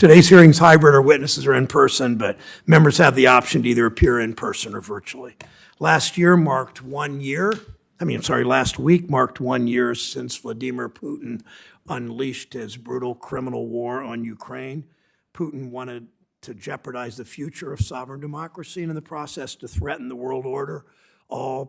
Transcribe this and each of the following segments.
Today's hearing's hybrid, or witnesses are in person, but members have the option to either appear in person or virtually. Last week marked 1 year since Vladimir Putin unleashed his brutal criminal war on Ukraine. Putin wanted to jeopardize the future of sovereign democracy and in the process to threaten the world order, an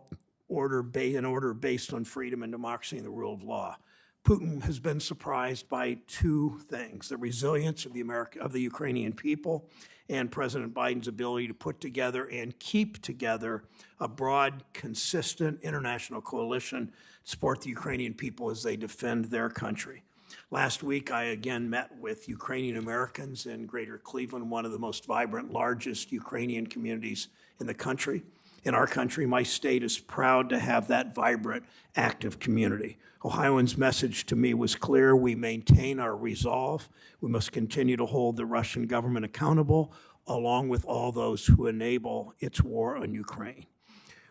order based on freedom and democracy and the rule of law. Putin has been surprised by two things: the resilience of the Ukrainian people and President Biden's ability to put together and keep together a broad, consistent international coalition to support the Ukrainian people as they defend their country. Last week, I again met with Ukrainian Americans in Greater Cleveland, one of the most vibrant, largest Ukrainian communities in the country. In our country, my state is proud to have that vibrant, active community. Ohioans' message to me was clear: we maintain our resolve. We must continue to hold the Russian government accountable, along with all those who enable its war on Ukraine.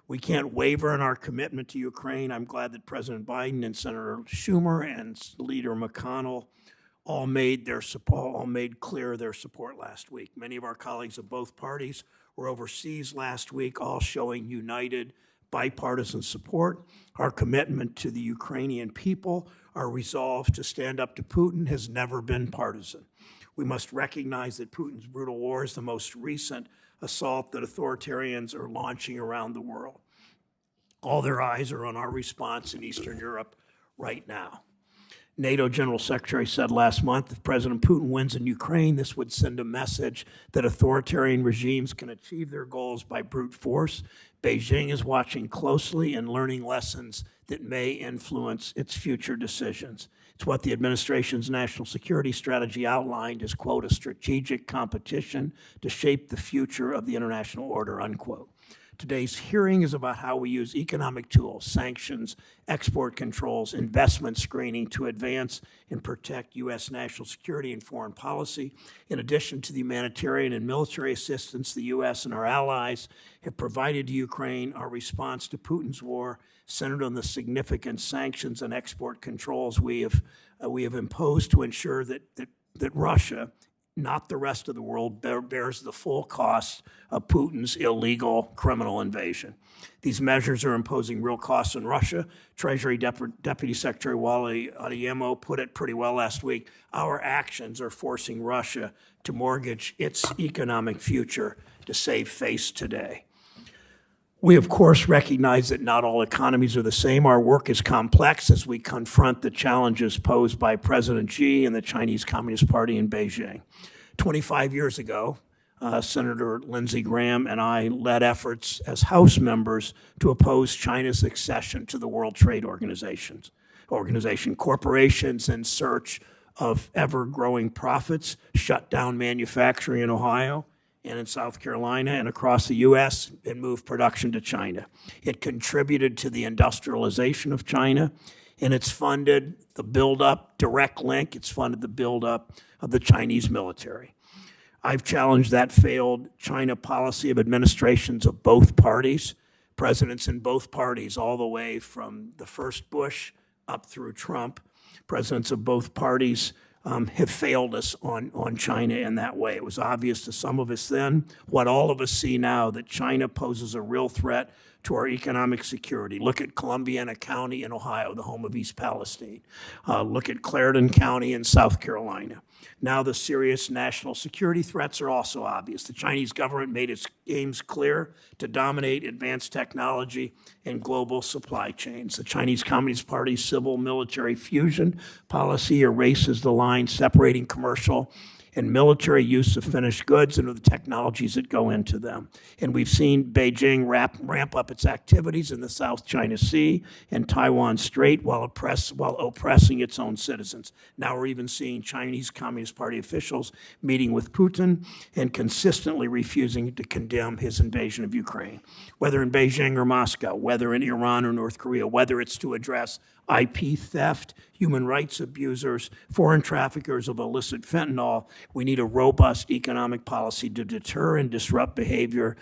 We can't waver in our commitment to Ukraine. I'm glad that President Biden and Senator Schumer and Leader McConnell all made clear their support last week. Many of our colleagues of both parties were overseas last week, all showing united, bipartisan support. Our commitment to the Ukrainian people, our resolve to stand up to Putin, has never been partisan. We must recognize that Putin's brutal war is the most recent assault that authoritarians are launching around the world. All their eyes are on our response in Eastern Europe right now. NATO General Secretary said last month, if President Putin wins in Ukraine, this would send a message that authoritarian regimes can achieve their goals by brute force. Beijing is watching closely and learning lessons that may influence its future decisions. It's what the administration's national security strategy outlined as, quote, a strategic competition to shape the future of the international order, unquote. Today's hearing is about how we use economic tools, sanctions, export controls, investment screening to advance and protect U.S. national security and foreign policy. In addition to the humanitarian and military assistance the U.S. and our allies have provided to Ukraine, our response to Putin's war centered on the significant sanctions and export controls we have imposed to ensure that Russia, not the rest of the world, bears the full cost of Putin's illegal criminal invasion. These measures are imposing real costs on Russia. Treasury Deputy Secretary Wally Adeyemo put it pretty well last week. Our actions are forcing Russia to mortgage its economic future to save face today. We, of course, recognize that not all economies are the same. Our work is complex as we confront the challenges posed by President Xi and the Chinese Communist Party in Beijing. 25 years ago, Senator Lindsey Graham and I led efforts as House members to oppose China's accession to the World Trade Organization. Corporations in search of ever-growing profits shut down manufacturing in Ohio and in South Carolina and across the U.S. and moved production to China. It contributed to the industrialization of China, and it's funded the buildup, direct link, it's funded the buildup of the Chinese military. I've challenged that failed China policy of administrations of both parties, presidents in both parties, all the way from the first Bush up through Trump. Presidents of both parties have failed us on China in that way. It was obvious to some of us then, what all of us see now, that China poses a real threat to our economic security. Look at Columbiana County in Ohio, the home of East Palestine. Look at Clarendon County in South Carolina. Now the serious national security threats are also obvious. The Chinese government made its aims clear: to dominate advanced technology and global supply chains. The Chinese Communist Party's civil-military fusion policy erases the line separating commercial and military use of finished goods and of the technologies that go into them. And we've seen Beijing ramp up its activities in the South China Sea and Taiwan Strait while oppressing its own citizens. Now we're even seeing Chinese Communist Party officials meeting with Putin and consistently refusing to condemn his invasion of Ukraine. Whether in Beijing or Moscow, whether in Iran or North Korea, whether it's to address IP theft, human rights abusers, foreign traffickers of illicit fentanyl, we need a robust economic policy to deter and disrupt behavior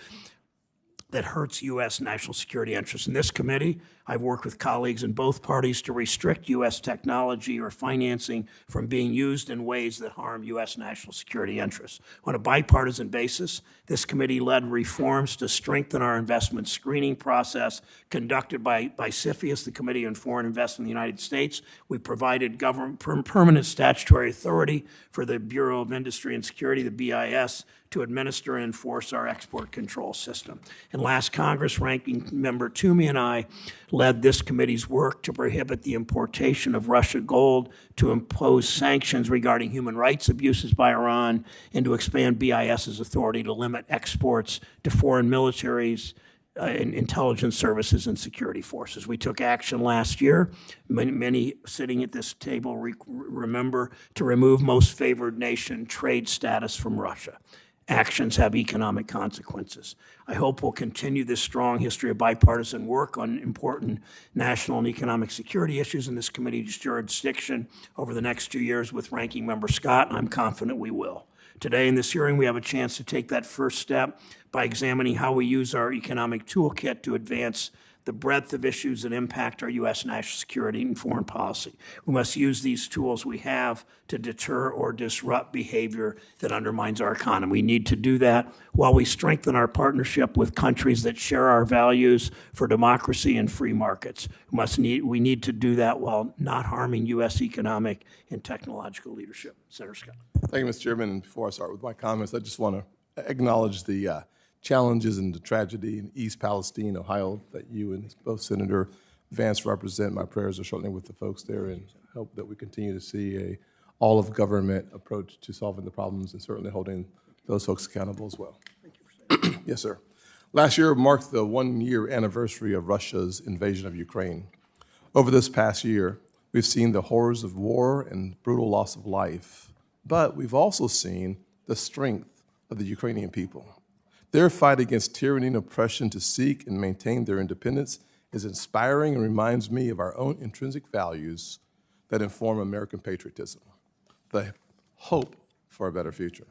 that hurts U.S. national security interests. In this committee, I've worked with colleagues in both parties to restrict U.S. technology or financing from being used in ways that harm U.S. national security interests. On a bipartisan basis, this committee led reforms to strengthen our investment screening process conducted by CFIUS, the Committee on Foreign Investment in the United States. We provided permanent statutory authority for the Bureau of Industry and Security, the BIS, to administer and enforce our export control system. And last Congress, Ranking Member Toomey and I led this committee's work to prohibit the importation of Russia gold, to impose sanctions regarding human rights abuses by Iran, and to expand BIS's authority to limit exports to foreign militaries, intelligence services, and security forces. We took action last year. Many sitting at this table remember, to remove most favored nation trade status from Russia. Actions have economic consequences. I hope we'll continue this strong history of bipartisan work on important national and economic security issues in this committee's jurisdiction over the next 2 years with Ranking Member Scott, and I'm confident we will. Today in this hearing, we have a chance to take that first step by examining how we use our economic toolkit to advance the breadth of issues that impact our U.S. national security and foreign policy. We must use these tools we have to deter or disrupt behavior that undermines our economy. We need to do that while we strengthen our partnership with countries that share our values for democracy and free markets. We need to do that while not harming U.S. economic and technological leadership. Senator Scott. Thank you, Mr. Chairman. And before I start with my comments, I just want to acknowledge the challenges and the tragedy in East Palestine, Ohio, that you and both Senator Vance represent. My prayers are certainly with the folks there, and hope that we continue to see a all-of-government approach to solving the problems and certainly holding those folks accountable as well. Thank you for saying that. Yes, sir. Last year marked the one-year anniversary of Russia's invasion of Ukraine. Over this past year, we've seen the horrors of war and brutal loss of life, but we've also seen the strength of the Ukrainian people. Their fight against tyranny and oppression to seek and maintain their independence is inspiring and reminds me of our own intrinsic values that inform American patriotism, the hope for a better future.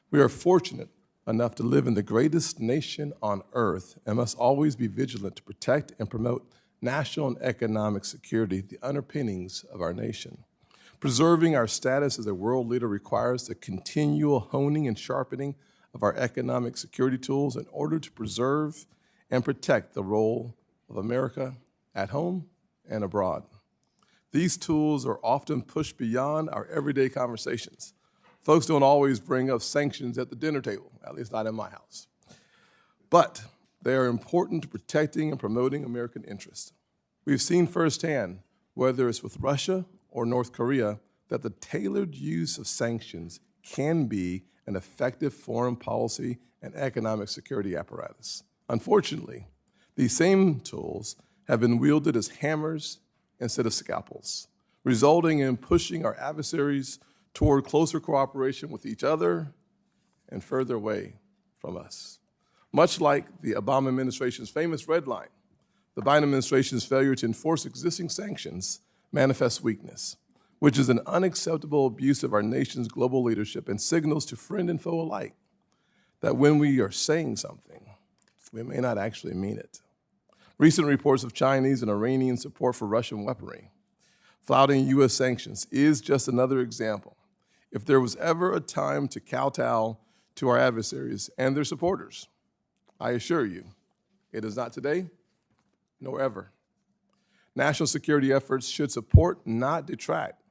We are fortunate enough to live in the greatest nation on earth and must always be vigilant to protect and promote national and economic security, the underpinnings of our nation. Preserving our status as a world leader requires the continual honing and sharpening of our economic security tools in order to preserve and protect the role of America at home and abroad. These tools are often pushed beyond our everyday conversations. Folks don't always bring up sanctions at the dinner table, at least not in my house. But they are important to protecting and promoting American interests. We've seen firsthand, whether it's with Russia or North Korea, that the tailored use of sanctions can be an effective foreign policy and economic security apparatus. Unfortunately, these same tools have been wielded as hammers instead of scalpels, resulting in pushing our adversaries toward closer cooperation with each other and further away from us. Much like the Obama administration's famous red line, the Biden administration's failure to enforce existing sanctions manifests weakness, which is an unacceptable abuse of our nation's global leadership and signals to friend and foe alike that when we are saying something, we may not actually mean it. Recent reports of Chinese and Iranian support for Russian weaponry, flouting U.S. sanctions, is just another example. If there was ever a time to kowtow to our adversaries and their supporters, I assure you, it is not today, nor ever. National security efforts should support, not detract,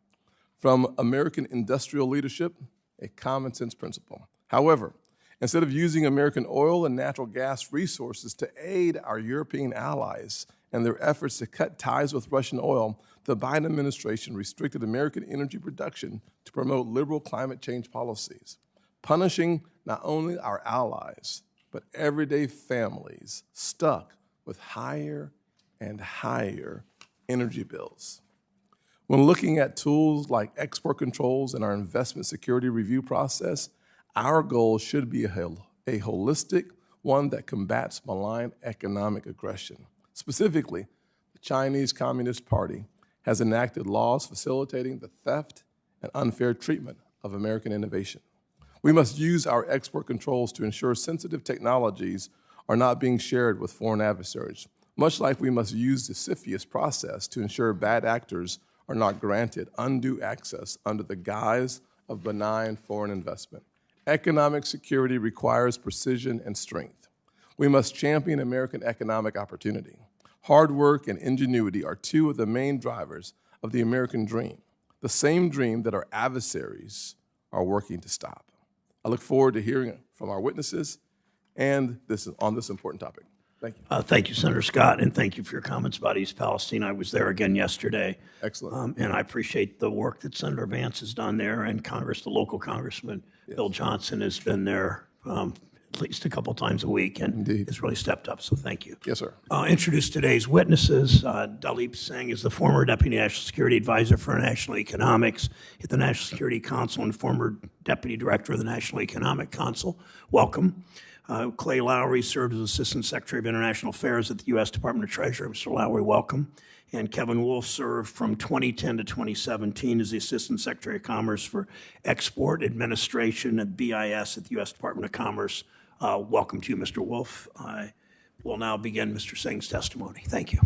from American industrial leadership, a common sense principle. However, instead of using American oil and natural gas resources to aid our European allies and their efforts to cut ties with Russian oil, the Biden administration restricted American energy production to promote liberal climate change policies, punishing not only our allies, but everyday families stuck with higher and higher energy bills. When looking at tools like export controls in our investment security review process, our goal should be a holistic one that combats malign economic aggression. Specifically, the Chinese Communist Party has enacted laws facilitating the theft and unfair treatment of American innovation. We must use our export controls to ensure sensitive technologies are not being shared with foreign adversaries, much like we must use the CFIUS process to ensure bad actors are not granted undue access under the guise of benign foreign investment. Economic security requires precision and strength. We must champion American economic opportunity. Hard work and ingenuity are two of the main drivers of the American dream, the same dream that our adversaries are working to stop. I look forward to hearing from our witnesses and on this important topic. Thank you. Thank you, Senator Scott, and thank you for your comments about East Palestine. I was there again yesterday. Excellent. And I appreciate the work that Senator Vance has done there, and the local Congressman Bill Johnson has been there at least a couple times a week and has really stepped up, so thank you. Yes, sir. Introduce today's witnesses. Dalip Singh is the former Deputy National Security Advisor for National Economics at the National Security Council and former Deputy Director of the National Economic Council. Welcome. Clay Lowry served as Assistant Secretary of International Affairs at the U.S. Department of Treasury. Mr. Lowry, welcome. And Kevin Wolf served from 2010 to 2017 as the Assistant Secretary of Commerce for Export Administration at BIS at the U.S. Department of Commerce. Welcome to you, Mr. Wolf. I will now begin Mr. Singh's testimony. Thank you.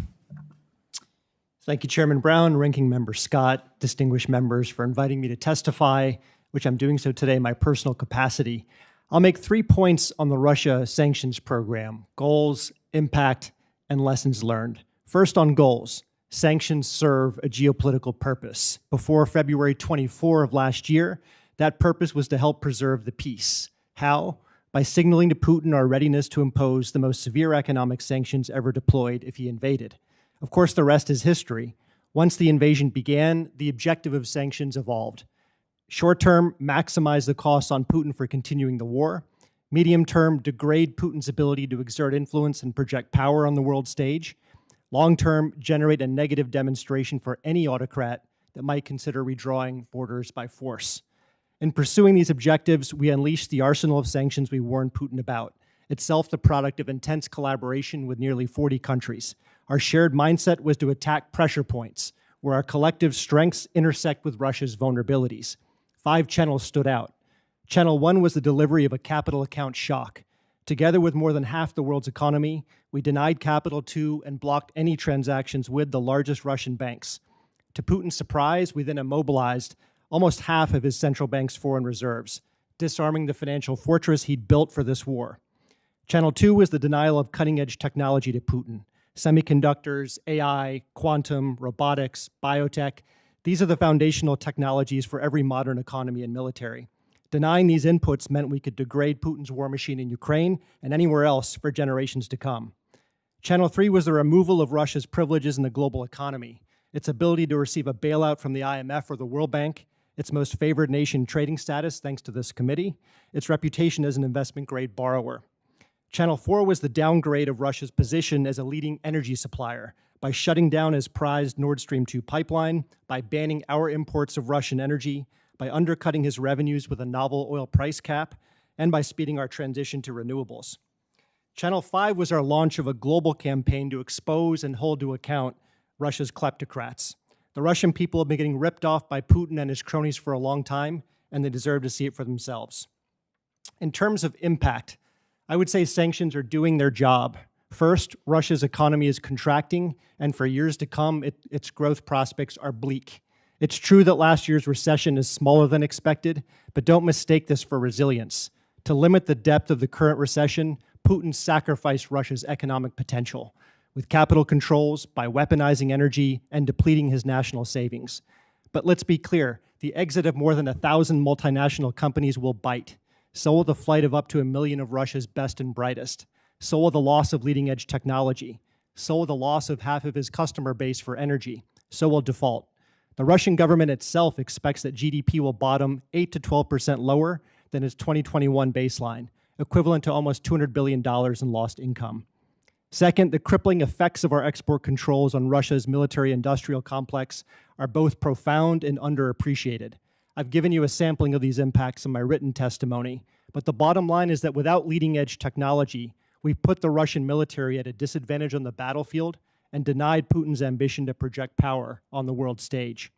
Thank you, Chairman Brown, Ranking Member Scott, distinguished members, for inviting me to testify, which I'm doing so today in my personal capacity. I'll make 3 points on the Russia sanctions program: goals, impact, and lessons learned. First, on goals. Sanctions serve a geopolitical purpose. Before February 24 of last year, that purpose was to help preserve the peace. How? By signaling to Putin our readiness to impose the most severe economic sanctions ever deployed if he invaded. Of course, the rest is history. Once the invasion began, the objective of sanctions evolved. Short term, maximize the costs on Putin for continuing the war. Medium term, degrade Putin's ability to exert influence and project power on the world stage. Long term, generate a negative demonstration for any autocrat that might consider redrawing borders by force. In pursuing these objectives, we unleashed the arsenal of sanctions we warned Putin about, itself the product of intense collaboration with nearly 40 countries. Our shared mindset was to attack pressure points, where our collective strengths intersect with Russia's vulnerabilities. 5 channels stood out. Channel 1 was the delivery of a capital account shock. Together with more than half the world's economy, we denied capital to and blocked any transactions with the largest Russian banks. To Putin's surprise, we then immobilized almost half of his central bank's foreign reserves, disarming the financial fortress he'd built for this war. Channel 2 was the denial of cutting-edge technology to Putin. Semiconductors, AI, quantum, robotics, biotech, these are the foundational technologies for every modern economy and military. Denying these inputs meant we could degrade Putin's war machine in Ukraine and anywhere else for generations to come. Channel 3 was the removal of Russia's privileges in the global economy, its ability to receive a bailout from the IMF or the World Bank, its most favored nation trading status thanks to this committee, its reputation as an investment-grade borrower. Channel 4 was the downgrade of Russia's position as a leading energy supplier by shutting down his prized Nord Stream 2 pipeline, by banning our imports of Russian energy, by undercutting his revenues with a novel oil price cap, and by speeding our transition to renewables. Channel 5 was our launch of a global campaign to expose and hold to account Russia's kleptocrats. The Russian people have been getting ripped off by Putin and his cronies for a long time, and they deserve to see it for themselves. In terms of impact, I would say sanctions are doing their job. First, Russia's economy is contracting, and for years to come, its growth prospects are bleak. It's true that last year's recession is smaller than expected, but don't mistake this for resilience. To limit the depth of the current recession, Putin sacrificed Russia's economic potential with capital controls, by weaponizing energy, and depleting his national savings. But let's be clear, the exit of more than 1,000 multinational companies will bite. So will the flight of up to 1 million of Russia's best and brightest. So will the loss of leading-edge technology. So will the loss of half of his customer base for energy. So will default. The Russian government itself expects that GDP will bottom 8 to 12% lower than its 2021 baseline, equivalent to almost $200 billion in lost income. Second, the crippling effects of our export controls on Russia's military-industrial complex are both profound and underappreciated. I've given you a sampling of these impacts in my written testimony, but the bottom line is that without leading-edge technology, we've put the Russian military at a disadvantage on the battlefield and denied Putin's ambition to project power on the world stage.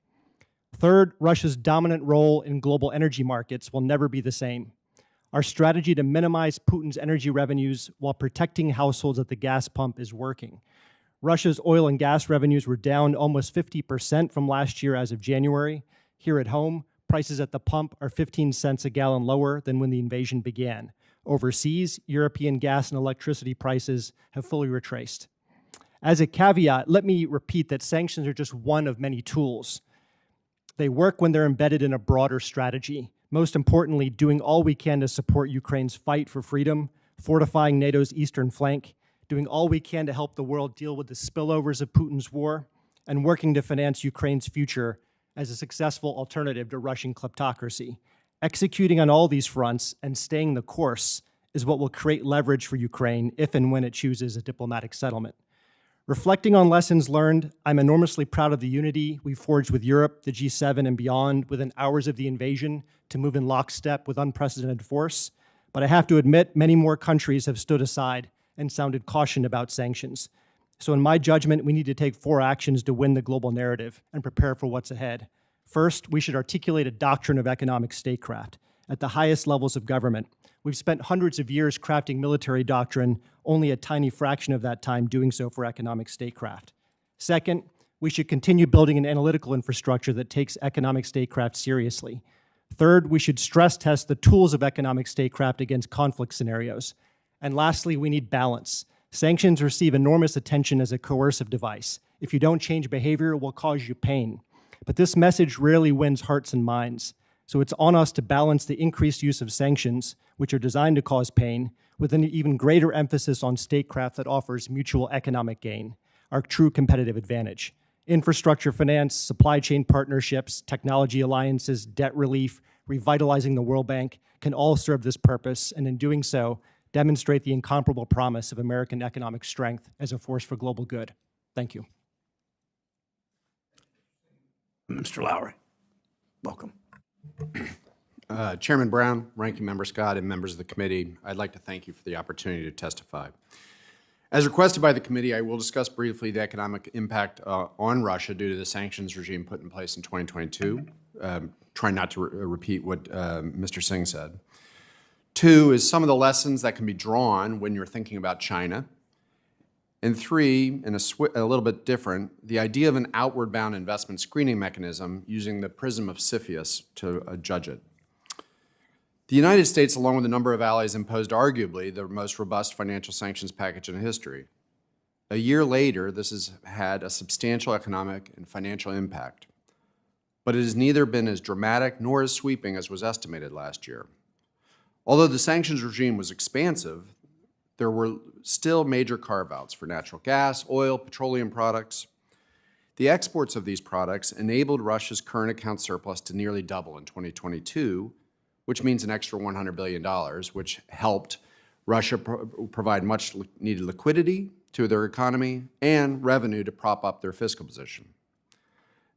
Third, Russia's dominant role in global energy markets will never be the same. Our strategy to minimize Putin's energy revenues while protecting households at the gas pump is working. Russia's oil and gas revenues were down almost 50% from last year as of January. Here at home, prices at the pump are 15 cents a gallon lower than when the invasion began. Overseas, European gas and electricity prices have fully retraced. As a caveat, let me repeat that sanctions are just one of many tools. They work when they're embedded in a broader strategy. Most importantly, doing all we can to support Ukraine's fight for freedom, fortifying NATO's eastern flank, doing all we can to help the world deal with the spillovers of Putin's war, and working to finance Ukraine's future as a successful alternative to Russian kleptocracy. Executing on all these fronts and staying the course is what will create leverage for Ukraine if and when it chooses a diplomatic settlement. Reflecting on lessons learned, I'm enormously proud of the unity we forged with Europe, the G7, and beyond within hours of the invasion to move in lockstep with unprecedented force. But I have to admit, many more countries have stood aside and sounded caution about sanctions. So in my judgment, we need to take 4 actions to win the global narrative and prepare for what's ahead. First, we should articulate a doctrine of economic statecraft at the highest levels of government. We've spent hundreds of years crafting military doctrine, only a tiny fraction of that time doing so for economic statecraft. Second, we should continue building an analytical infrastructure that takes economic statecraft seriously. Third, we should stress test the tools of economic statecraft against conflict scenarios. And lastly, we need balance. Sanctions receive enormous attention as a coercive device. If you don't change behavior, it will cause you pain. But this message rarely wins hearts and minds. So it's on us to balance the increased use of sanctions, which are designed to cause pain, with an even greater emphasis on statecraft that offers mutual economic gain, our true competitive advantage. Infrastructure finance, supply chain partnerships, technology alliances, debt relief, revitalizing the World Bank can all serve this purpose, and in doing so, demonstrate the incomparable promise of American economic strength as a force for global good. Thank you. Mr. Lowry, welcome. Chairman Brown, Ranking Member Scott, and members of the committee, I'd like to thank you for the opportunity to testify. As requested by the committee, I will discuss briefly the economic impact on Russia due to the sanctions regime put in place in 2022. Trying not to repeat what Mr. Singh said. 2 is some of the lessons that can be drawn when you're thinking about China. And 3, and a little bit different, the idea of an outward-bound investment screening mechanism using the prism of CFIUS to judge it. The United States, along with a number of allies, imposed arguably the most robust financial sanctions package in history. A year later, this has had a substantial economic and financial impact, but it has neither been as dramatic nor as sweeping as was estimated last year. Although the sanctions regime was expansive, there were still major carve-outs for natural gas, oil, petroleum products. The exports of these products enabled Russia's current account surplus to nearly double in 2022, which means an extra $100 billion, which helped Russia provide much needed liquidity to their economy and revenue to prop up their fiscal position.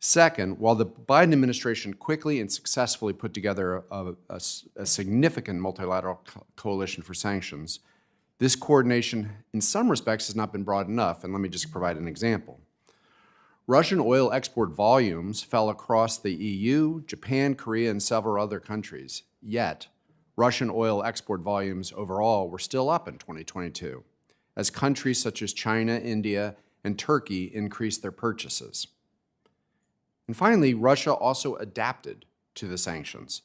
Second, while the Biden administration quickly and successfully put together a significant multilateral coalition for sanctions, this coordination in some respects has not been broad enough, and let me just provide an example. Russian oil export volumes fell across the EU, Japan, Korea, and several other countries. Yet, Russian oil export volumes overall were still up in 2022, as countries such as China, India, and Turkey increased their purchases. And finally, Russia also adapted to the sanctions.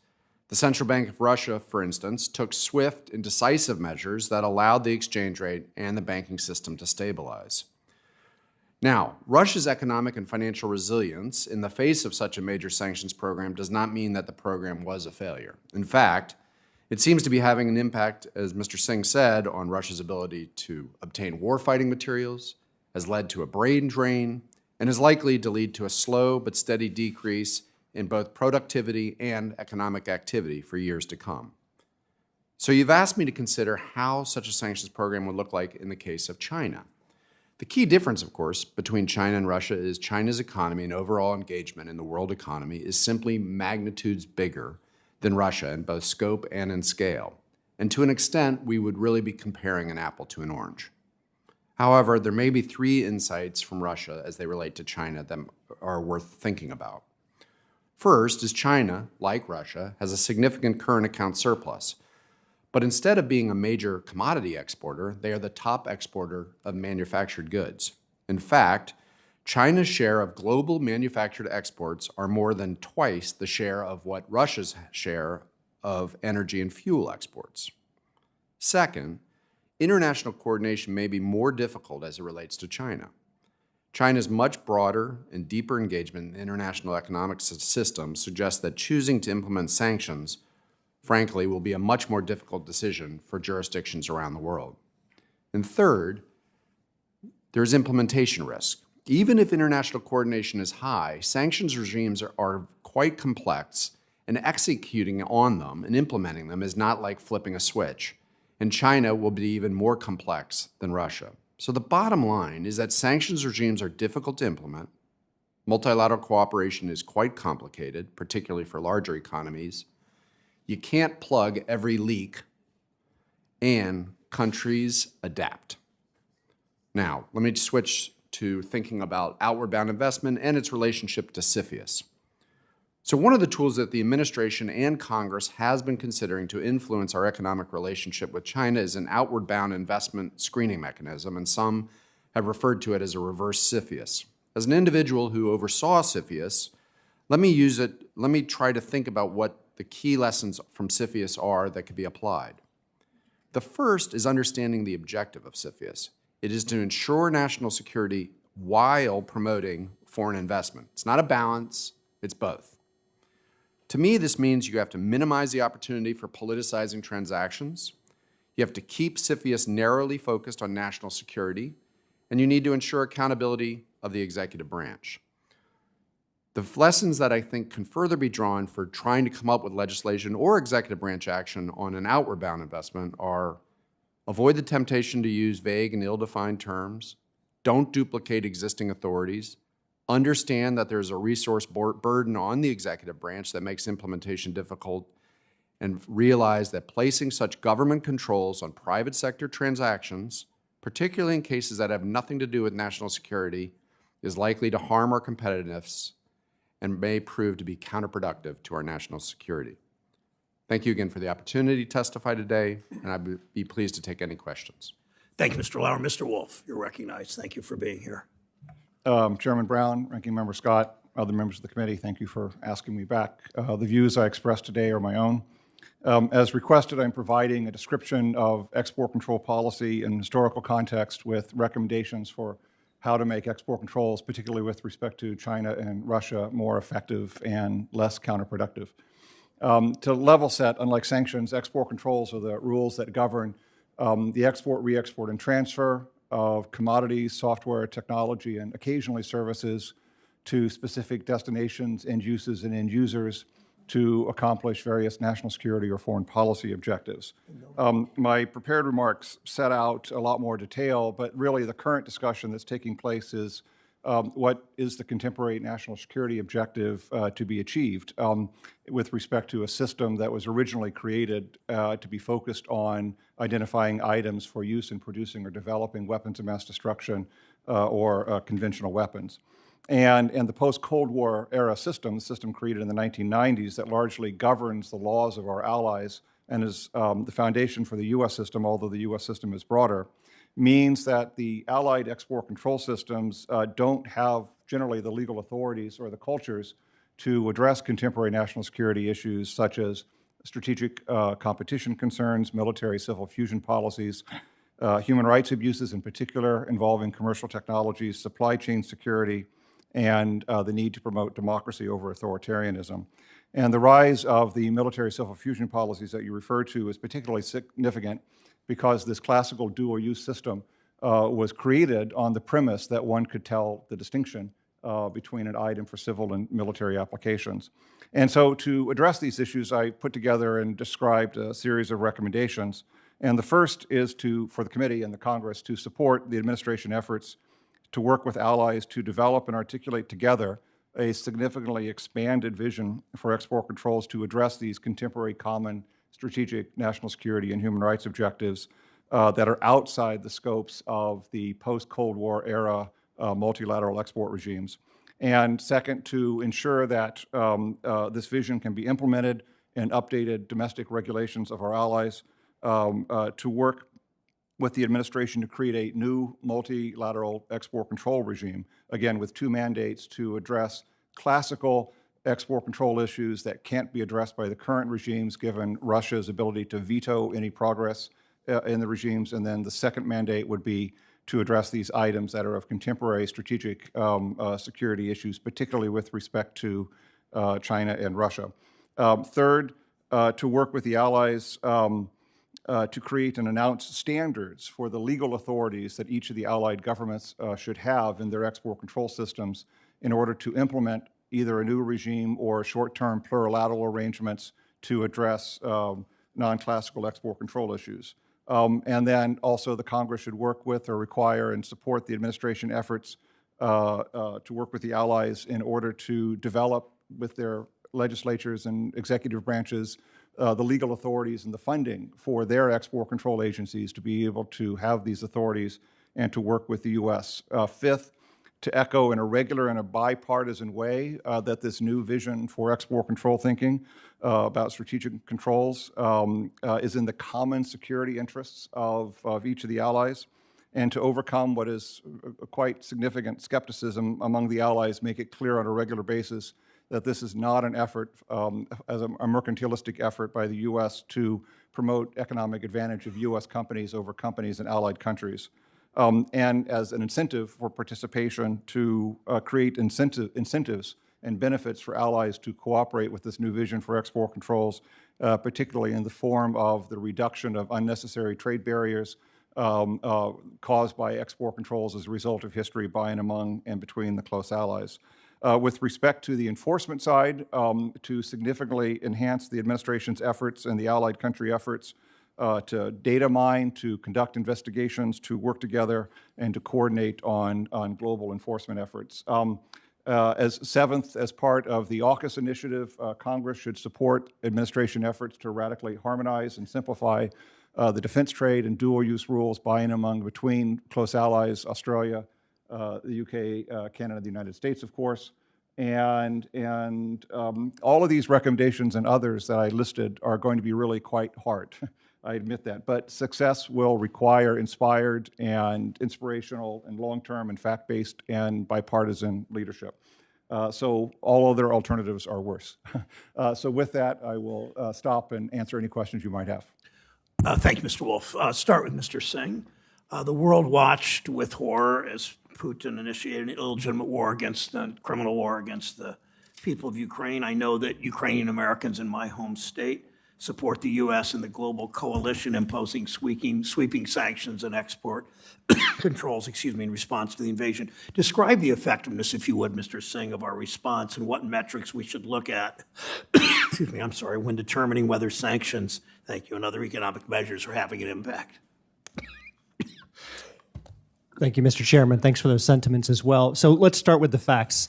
The Central Bank of Russia, for instance, took swift and decisive measures that allowed the exchange rate and the banking system to stabilize. Now, Russia's economic and financial resilience in the face of such a major sanctions program does not mean that the program was a failure. In fact, it seems to be having an impact, as Mr. Singh said, on Russia's ability to obtain warfighting materials, has led to a brain drain, and is likely to lead to a slow but steady decrease in both productivity and economic activity for years to come. So you've asked me to consider how such a sanctions program would look like in the case of China. The key difference, of course, between China and Russia is China's economy and overall engagement in the world economy is simply magnitudes bigger than Russia in both scope and in scale. And to an extent, we would really be comparing an apple to an orange. However, there may be 3 insights from Russia as they relate to China that are worth thinking about. First is China, like Russia, has a significant current account surplus, But instead of being a major commodity exporter, they are the top exporter of manufactured goods. In fact, China's share of global manufactured exports are more than twice the share of what Russia's share of energy and fuel exports. Second, international coordination may be more difficult as it relates to China. China's much broader and deeper engagement in international economic systems suggests that choosing to implement sanctions, frankly, will be a much more difficult decision for jurisdictions around the world. And third, there's implementation risk. Even if international coordination is high, sanctions regimes are quite complex, and executing on them and implementing them is not like flipping a switch. And China will be even more complex than Russia. So the bottom line is that sanctions regimes are difficult to implement. Multilateral cooperation is quite complicated, particularly for larger economies. You can't plug every leak, and countries adapt. Now, let me switch to thinking about outward bound investment and its relationship to CFIUS. So one of the tools that the administration and Congress has been considering to influence our economic relationship with China is an outward bound investment screening mechanism, and some have referred to it as a reverse CFIUS. As an individual who oversaw CFIUS, let me try to think about what the key lessons from CFIUS are that could be applied. The first is understanding the objective of CFIUS. It is to ensure national security while promoting foreign investment. It's not a balance, it's both. To me, this means you have to minimize the opportunity for politicizing transactions, you have to keep CFIUS narrowly focused on national security, and you need to ensure accountability of the executive branch. The lessons that I think can further be drawn for trying to come up with legislation or executive branch action on an outward bound investment are: avoid the temptation to use vague and ill-defined terms, don't duplicate existing authorities, understand that there's a resource burden on the executive branch that makes implementation difficult, and realize that placing such government controls on private sector transactions, particularly in cases that have nothing to do with national security, is likely to harm our competitiveness and may prove to be counterproductive to our national security. Thank you again for the opportunity to testify today, and I'd be pleased to take any questions. Thank you, Mr. Lowry. Mr. Wolf, you're recognized. Thank you for being here. Chairman Brown, Ranking Member Scott, other members of the committee, thank you for asking me back. The views I expressed today are my own. As requested, I'm providing a description of export control policy in historical context with recommendations for how to make export controls, particularly with respect to China and Russia, more effective and less counterproductive. To level set, unlike sanctions, export controls are the rules that govern the export, re-export, and transfer of commodities, software, technology, and occasionally services to specific destinations, end uses, and end users to accomplish various national security or foreign policy objectives. My prepared remarks set out a lot more detail, but really the current discussion that's taking place is what is the contemporary national security objective to be achieved with respect to a system that was originally created to be focused on identifying items for use in producing or developing weapons of mass destruction or conventional weapons. And the post-Cold War era system, the system created in the 1990s that largely governs the laws of our allies and is the foundation for the U.S. system, although the U.S. system is broader, means that the allied export control systems don't have generally the legal authorities or the cultures to address contemporary national security issues such as strategic competition concerns, military civil fusion policies, human rights abuses in particular involving commercial technologies, supply chain security, and the need to promote democracy over authoritarianism. And the rise of the military civil fusion policies that you refer to is particularly significant because this classical dual-use system was created on the premise that one could tell the distinction between an item for civil and military applications. And so to address these issues, I put together and described a series of recommendations. And the first is for the committee and the Congress to support the administration efforts to work with allies to develop and articulate together a significantly expanded vision for export controls to address these contemporary common strategic national security and human rights objectives that are outside the scopes of the post-Cold War era multilateral export regimes. And second, to ensure that this vision can be implemented in updated domestic regulations of our allies to work with the administration to create a new multilateral export control regime, again, with two mandates to address classical export control issues that can't be addressed by the current regimes, given Russia's ability to veto any progress in the regimes. And then the second mandate would be to address these items that are of contemporary strategic security issues, particularly with respect to China and Russia. Third, to work with the allies to create and announce standards for the legal authorities that each of the allied governments should have in their export control systems in order to implement either a new regime or short-term plurilateral arrangements to address non-classical export control issues. And then also the Congress should work with or require and support the administration efforts to work with the allies in order to develop with their legislatures and executive branches the legal authorities and the funding for their export control agencies to be able to have these authorities and to work with the U.S. Fifth, to echo in a regular and a bipartisan way that this new vision for export control thinking about strategic controls is in the common security interests of each of the allies, and to overcome what is a quite significant skepticism among the allies, make it clear on a regular basis that this is not an effort, as a mercantilistic effort by the U.S. to promote economic advantage of U.S. companies over companies in allied countries. And as an incentive for participation to create incentives and benefits for allies to cooperate with this new vision for export controls, particularly in the form of the reduction of unnecessary trade barriers caused by export controls as a result of history by and among and between the close allies. With respect to the enforcement side, to significantly enhance the administration's efforts and the allied country efforts to data mine, to conduct investigations, to work together, and to coordinate on global enforcement efforts. As seventh, as part of the AUKUS initiative, Congress should support administration efforts to radically harmonize and simplify the defense trade and dual-use rules by and among between close allies, Australia, the UK, Canada, the United States, of course. And all of these recommendations and others that I listed are going to be really quite hard. I admit that. But success will require inspired and inspirational and long-term and fact-based and bipartisan leadership. So all other alternatives are worse. So with that, I will stop and answer any questions you might have. Thank you, Mr. Wolf. Start with Mr. Singh. The world watched with horror as Putin initiated an illegitimate war against criminal war against the people of Ukraine. I know that Ukrainian Americans in my home state support the U.S. and the global coalition imposing sweeping sanctions and export controls, in response to the invasion. Describe the effectiveness, if you would, Mr. Singh, of our response and what metrics we should look at, when determining whether sanctions, and other economic measures are having an impact. Thank you, Mr. Chairman. Thanks for those sentiments as well. So let's start with the facts.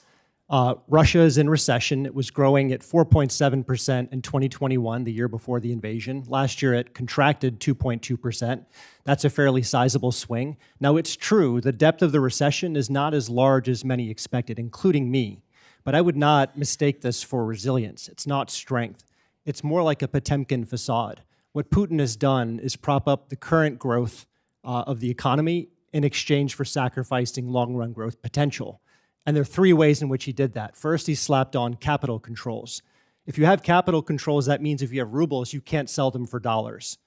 Russia is in recession. It was growing at 4.7% in 2021, the year before the invasion. Last year, it contracted 2.2%. That's a fairly sizable swing. Now, it's true, the depth of the recession is not as large as many expected, including me. But I would not mistake this for resilience. It's not strength. It's more like a Potemkin facade. What Putin has done is prop up the current growth of the economy in exchange for sacrificing long-run growth potential. And there are three ways in which he did that. First, he slapped on capital controls. If you have capital controls, that means if you have rubles, you can't sell them for dollars.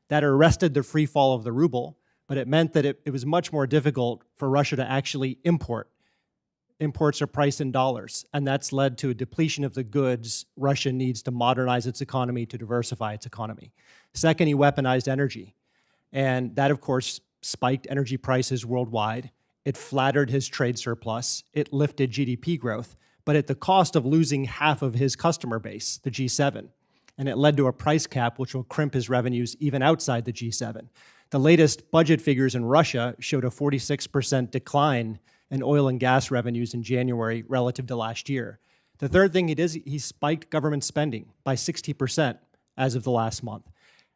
That arrested the free fall of the ruble, but it meant that it was much more difficult for Russia to actually import. Imports are priced in dollars, and that's led to a depletion of the goods Russia needs to modernize its economy, to diversify its economy. Second, he weaponized energy. And that, of course, spiked energy prices worldwide. It flattered his trade surplus. It lifted GDP growth, but at the cost of losing half of his customer base, the G7. And it led to a price cap, which will crimp his revenues even outside the G7. The latest budget figures in Russia showed a 46% decline in oil and gas revenues in January relative to last year. The third thing he did is he spiked government spending by 60% as of the last month.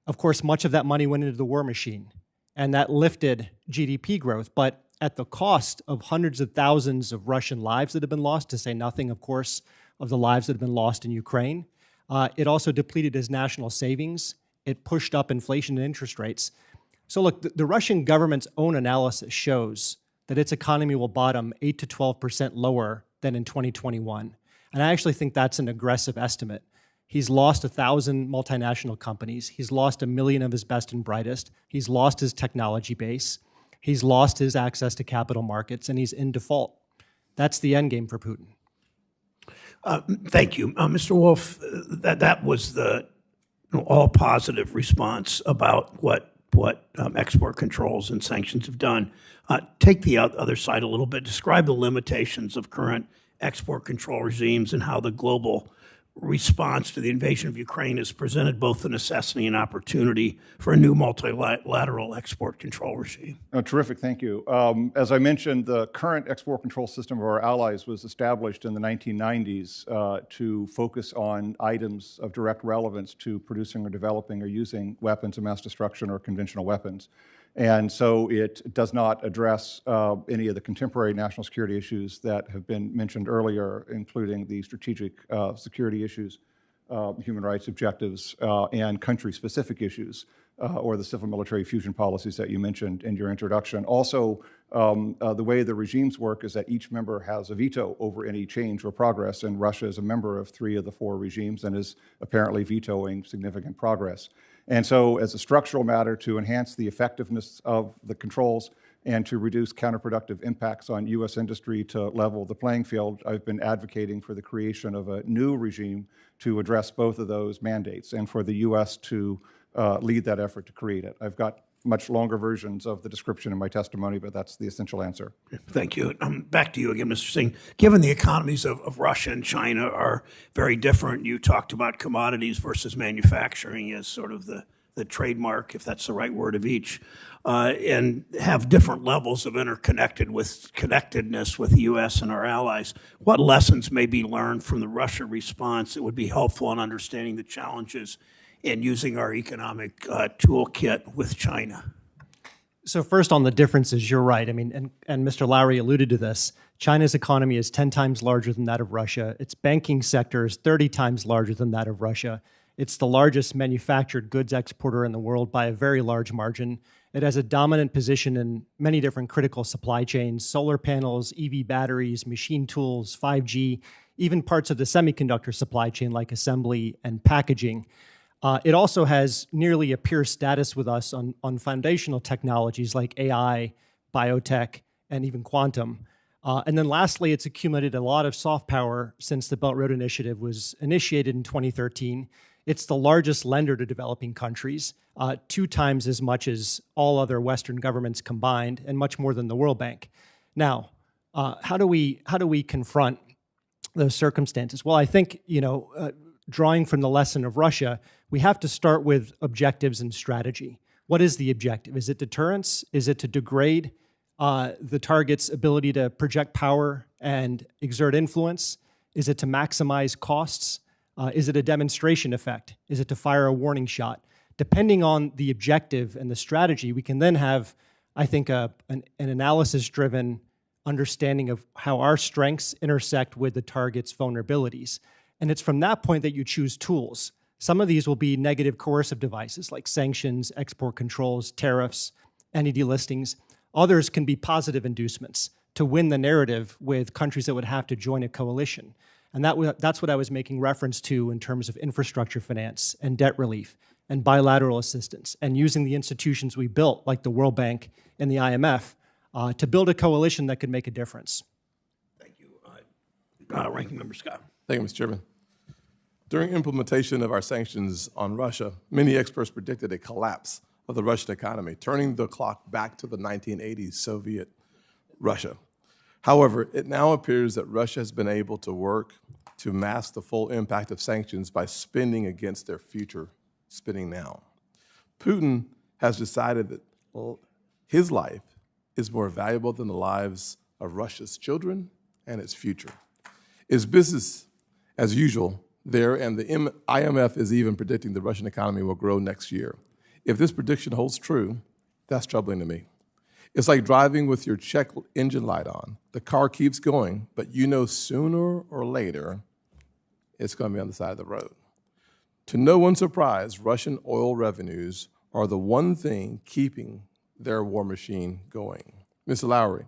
Of course, much of that money went into the war machine, and that lifted GDP growth, but at the cost of hundreds of thousands of Russian lives that have been lost, to say nothing, of course, of the lives that have been lost in Ukraine. It also depleted his national savings, It pushed up inflation and interest rates. So look, the Russian government's own analysis shows that its economy will bottom 8 to 12% lower than in 2021. And I actually think that's an aggressive estimate. He's lost 1,000 multinational companies. He's lost 1 million of his best and brightest. He's lost his technology base. He's lost his access to capital markets, and he's in default. That's the end game for Putin. Thank you. Mr. Wolf, that was the all positive response about what export controls and sanctions have done. Take the other side a little bit. Describe the limitations of current export control regimes and how the global response to the invasion of Ukraine has presented both the necessity and opportunity for a new multilateral export control regime. Oh, terrific, thank you. As I mentioned, the current export control system of our allies was established in the 1990s to focus on items of direct relevance to producing or developing or using weapons of mass destruction or conventional weapons. And so it does not address any of the contemporary national security issues that have been mentioned earlier, including the strategic security issues, human rights objectives, and country-specific issues, or the civil-military fusion policies that you mentioned in your introduction. Also, the way the regimes work is that each member has a veto over any change or progress, and Russia is a member of 3 of the 4 regimes and is apparently vetoing significant progress. And so as a structural matter, to enhance the effectiveness of the controls and to reduce counterproductive impacts on U.S. industry to level the playing field, I've been advocating for the creation of a new regime to address both of those mandates and for the U.S. to lead that effort to create it. I've got much longer versions of the description in my testimony, but that's the essential answer. Thank you. Back to you again, Mr. Singh. Given the economies of Russia and China are very different, you talked about commodities versus manufacturing as sort of the trademark, if that's the right word, of each, and have different levels of connectedness with the U.S. and our allies. What lessons may be learned from the Russia response that would be helpful in understanding the challenges in using our economic toolkit with China? So first on the differences, you're right. I mean, and Mr. Lowry alluded to this. China's economy is 10 times larger than that of Russia. Its banking sector is 30 times larger than that of Russia. It's the largest manufactured goods exporter in the world by a very large margin. It has a dominant position in many different critical supply chains: solar panels, EV batteries, machine tools, 5G, even parts of the semiconductor supply chain like assembly and packaging. It also has nearly a peer status with us on foundational technologies like AI, biotech, and even quantum. And then lastly, it's accumulated a lot of soft power since the Belt Road Initiative was initiated in 2013. It's the largest lender to developing countries, 2 times as much as all other Western governments combined, and much more than the World Bank. Now, how do we confront those circumstances? Well, I think, drawing from the lesson of Russia, we have to start with objectives and strategy. What is the objective? Is it deterrence? Is it to degrade the target's ability to project power and exert influence? Is it to maximize costs? Is it a demonstration effect? Is it to fire a warning shot? Depending on the objective and the strategy, we can then have, I think, an analysis-driven understanding of how our strengths intersect with the target's vulnerabilities. And it's from that point that you choose tools. Some of these will be negative coercive devices like sanctions, export controls, tariffs, any delistings. Others can be positive inducements to win the narrative with countries that would have to join a coalition. And that's what I was making reference to in terms of infrastructure finance and debt relief and bilateral assistance and using the institutions we built, like the World Bank and the IMF, to build a coalition that could make a difference. Thank you. Ranking Member Scott. Thank you, Mr. Chairman. During implementation of our sanctions on Russia, many experts predicted a collapse of the Russian economy, turning the clock back to the 1980s Soviet Russia. However, it now appears that Russia has been able to work to mask the full impact of sanctions by spending against their future spending now. Putin has decided that his life is more valuable than the lives of Russia's children and its future. It's business as usual there, and the IMF is even predicting the Russian economy will grow next year. If this prediction holds true, that's troubling to me. It's like driving with your check engine light on. The car keeps going, but you know sooner or later it's going to be on the side of the road. To no one's surprise, Russian oil revenues are the one thing keeping their war machine going. Mr. Lowry,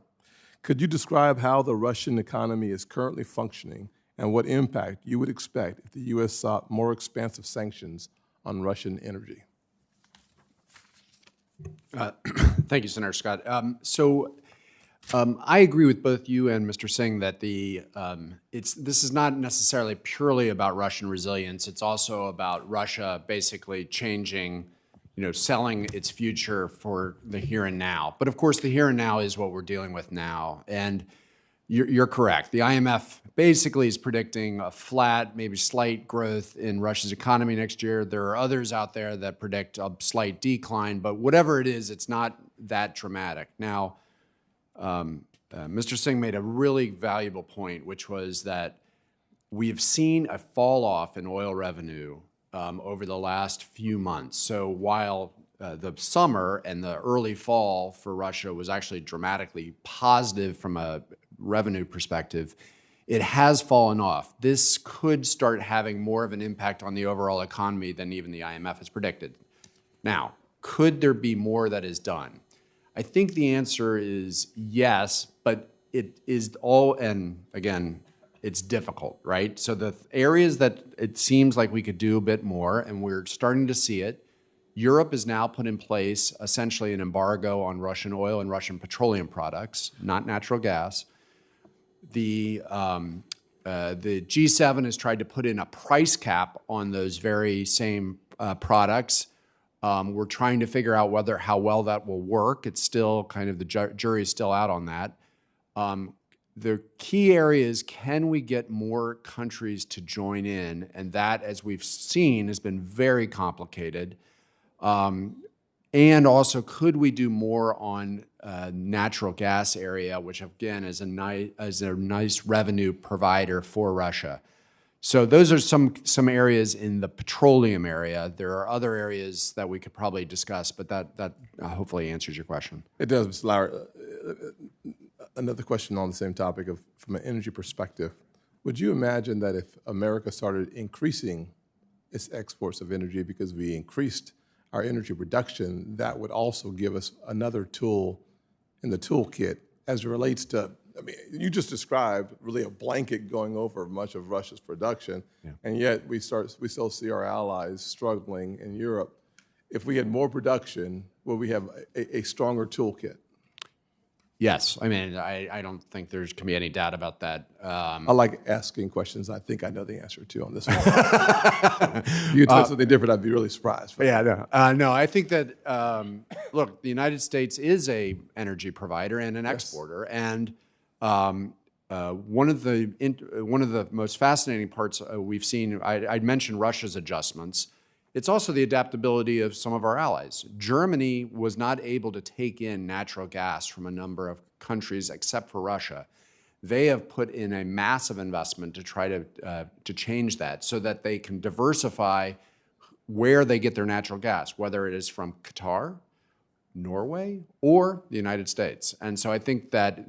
could you describe how the Russian economy is currently functioning and what impact you would expect if the U.S. sought more expansive sanctions on Russian energy? Thank you, Senator Scott. I agree with both you and Mr. Singh that this is not necessarily purely about Russian resilience. It's also about Russia basically changing, selling its future for the here and now. But of course, the here and now is what we're dealing with now. And you're correct. The IMF basically is predicting a flat, maybe slight growth in Russia's economy next year. There are others out there that predict a slight decline, but whatever it is, it's not that dramatic. Now, Mr. Singh made a really valuable point, which was that we've seen a fall off in oil revenue over the last few months. So while the summer and the early fall for Russia was actually dramatically positive from a revenue perspective, it has fallen off. This could start having more of an impact on the overall economy than even the IMF has predicted. Now, could there be more that is done? I think the answer is yes, but it is all, and again, it's difficult, right? So the areas that it seems like we could do a bit more, and we're starting to see it, Europe has now put in place essentially an embargo on Russian oil and Russian petroleum products, not natural gas. The G7 has tried to put in a price cap on those very same products. We're trying to figure out how well that will work. It's still kind of the jury is still out on that. The key area is, can we get more countries to join in? And that, as we've seen, has been very complicated. And also, could we do more on natural gas area, which again is a nice revenue provider for Russia. So those are some areas in the petroleum area. There are other areas that we could probably discuss, but that hopefully answers your question. It does, Mr. Lowry. Another question on the same topic from an energy perspective. Would you imagine that if America started increasing its exports of energy because we increased our energy production, that would also give us another tool in the toolkit as it relates to, you just described really a blanket going over much of Russia's production, and yet we still see our allies struggling in Europe. If we had more production, will we have a stronger toolkit? Yes, I don't think there can be any doubt about that. I like asking questions I think I know the answer to on this one. If you tell something different, I'd be really surprised. No, I think that, look, the United States is a energy provider and an exporter, and one of the most fascinating parts we've seen, I'd mentioned Russia's adjustments. It's also the adaptability of some of our allies. Germany was not able to take in natural gas from a number of countries except for Russia. They have put in a massive investment to try to change that so that they can diversify where they get their natural gas, whether it is from Qatar, Norway, or the United States. And so I think that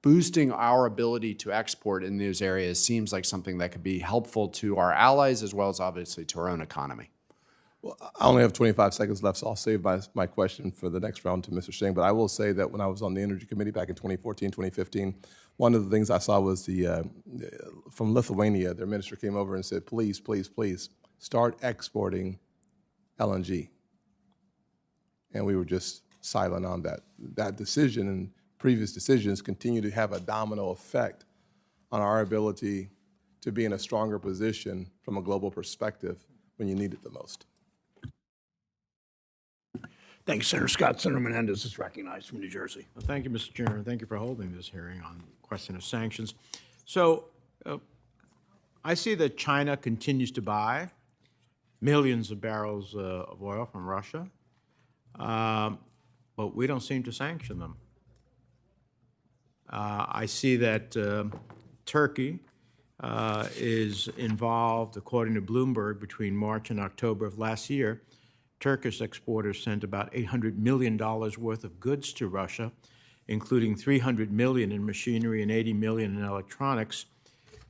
boosting our ability to export in those areas seems like something that could be helpful to our allies as well as obviously to our own economy. Well, I only have 25 seconds left, so I'll save my question for the next round to Mr. Singh. But I will say that when I was on the Energy Committee back in 2014, 2015, one of the things I saw was from Lithuania, their minister came over and said, please, please, please, start exporting LNG. And we were just silent on that. That decision and previous decisions continue to have a domino effect on our ability to be in a stronger position from a global perspective when you need it the most. Thanks, Senator Scott. Senator Menendez is recognized from New Jersey. Well, thank you, Mr. Chairman. Thank you for holding this hearing on the question of sanctions. So I see that China continues to buy millions of barrels of oil from Russia, but we don't seem to sanction them. I see that Turkey is involved, according to Bloomberg, between March and October of last year. Turkish exporters sent about $800 million worth of goods to Russia, including $300 million in machinery and $80 million in electronics.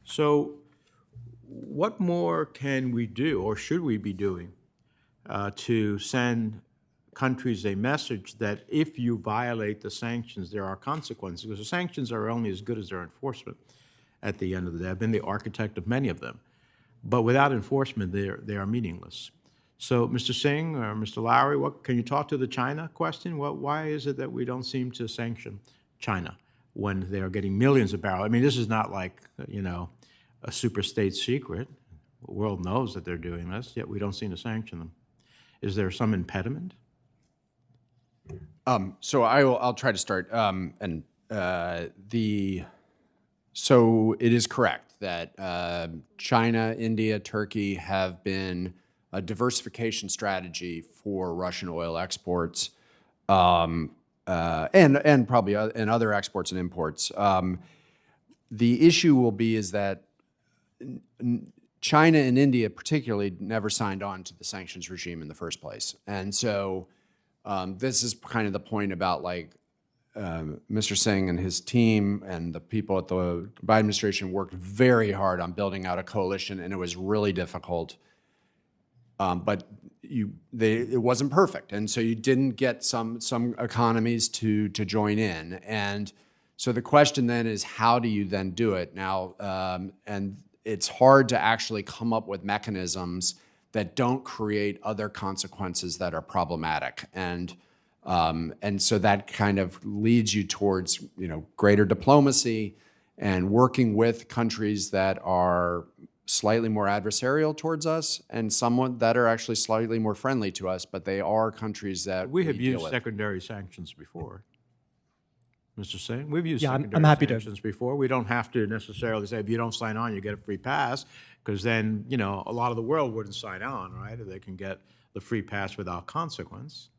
So what more can we do, or should we be doing, to send countries a message that if you violate the sanctions, there are consequences? Because the sanctions are only as good as their enforcement at the end of the day. I've been the architect of many of them. But without enforcement, they are meaningless. So, Mr. Singh or Mr. Lowry, can you talk to the China question? Why is it that we don't seem to sanction China when they are getting millions of barrels? I mean, this is not like, a super state secret. The world knows that they're doing this, yet we don't seem to sanction them. Is there some impediment? So I'll try to start. So it is correct that China, India, Turkey have been a diversification strategy for Russian oil exports, and probably and other exports and imports. The issue will be is that China and India particularly never signed on to the sanctions regime in the first place, and so this is kind of the point about Mr. Singh and his team and the people at the Biden administration worked very hard on building out a coalition, and it was really difficult. But it wasn't perfect, and so you didn't get some economies to join in. And so the question then is, how do you then do it now? And it's hard to actually come up with mechanisms that don't create other consequences that are problematic. And so that kind of leads you towards greater diplomacy and working with countries that are slightly more adversarial towards us and some that are actually slightly more friendly to us, but they are countries that we have deal used with. secondary sanctions before. Mr. Singh, we've used I'm secondary happy to- sanctions before. We don't have to necessarily say, if you don't sign on, you get a free pass, because then, a lot of the world wouldn't sign on, right? They can get the free pass without consequence.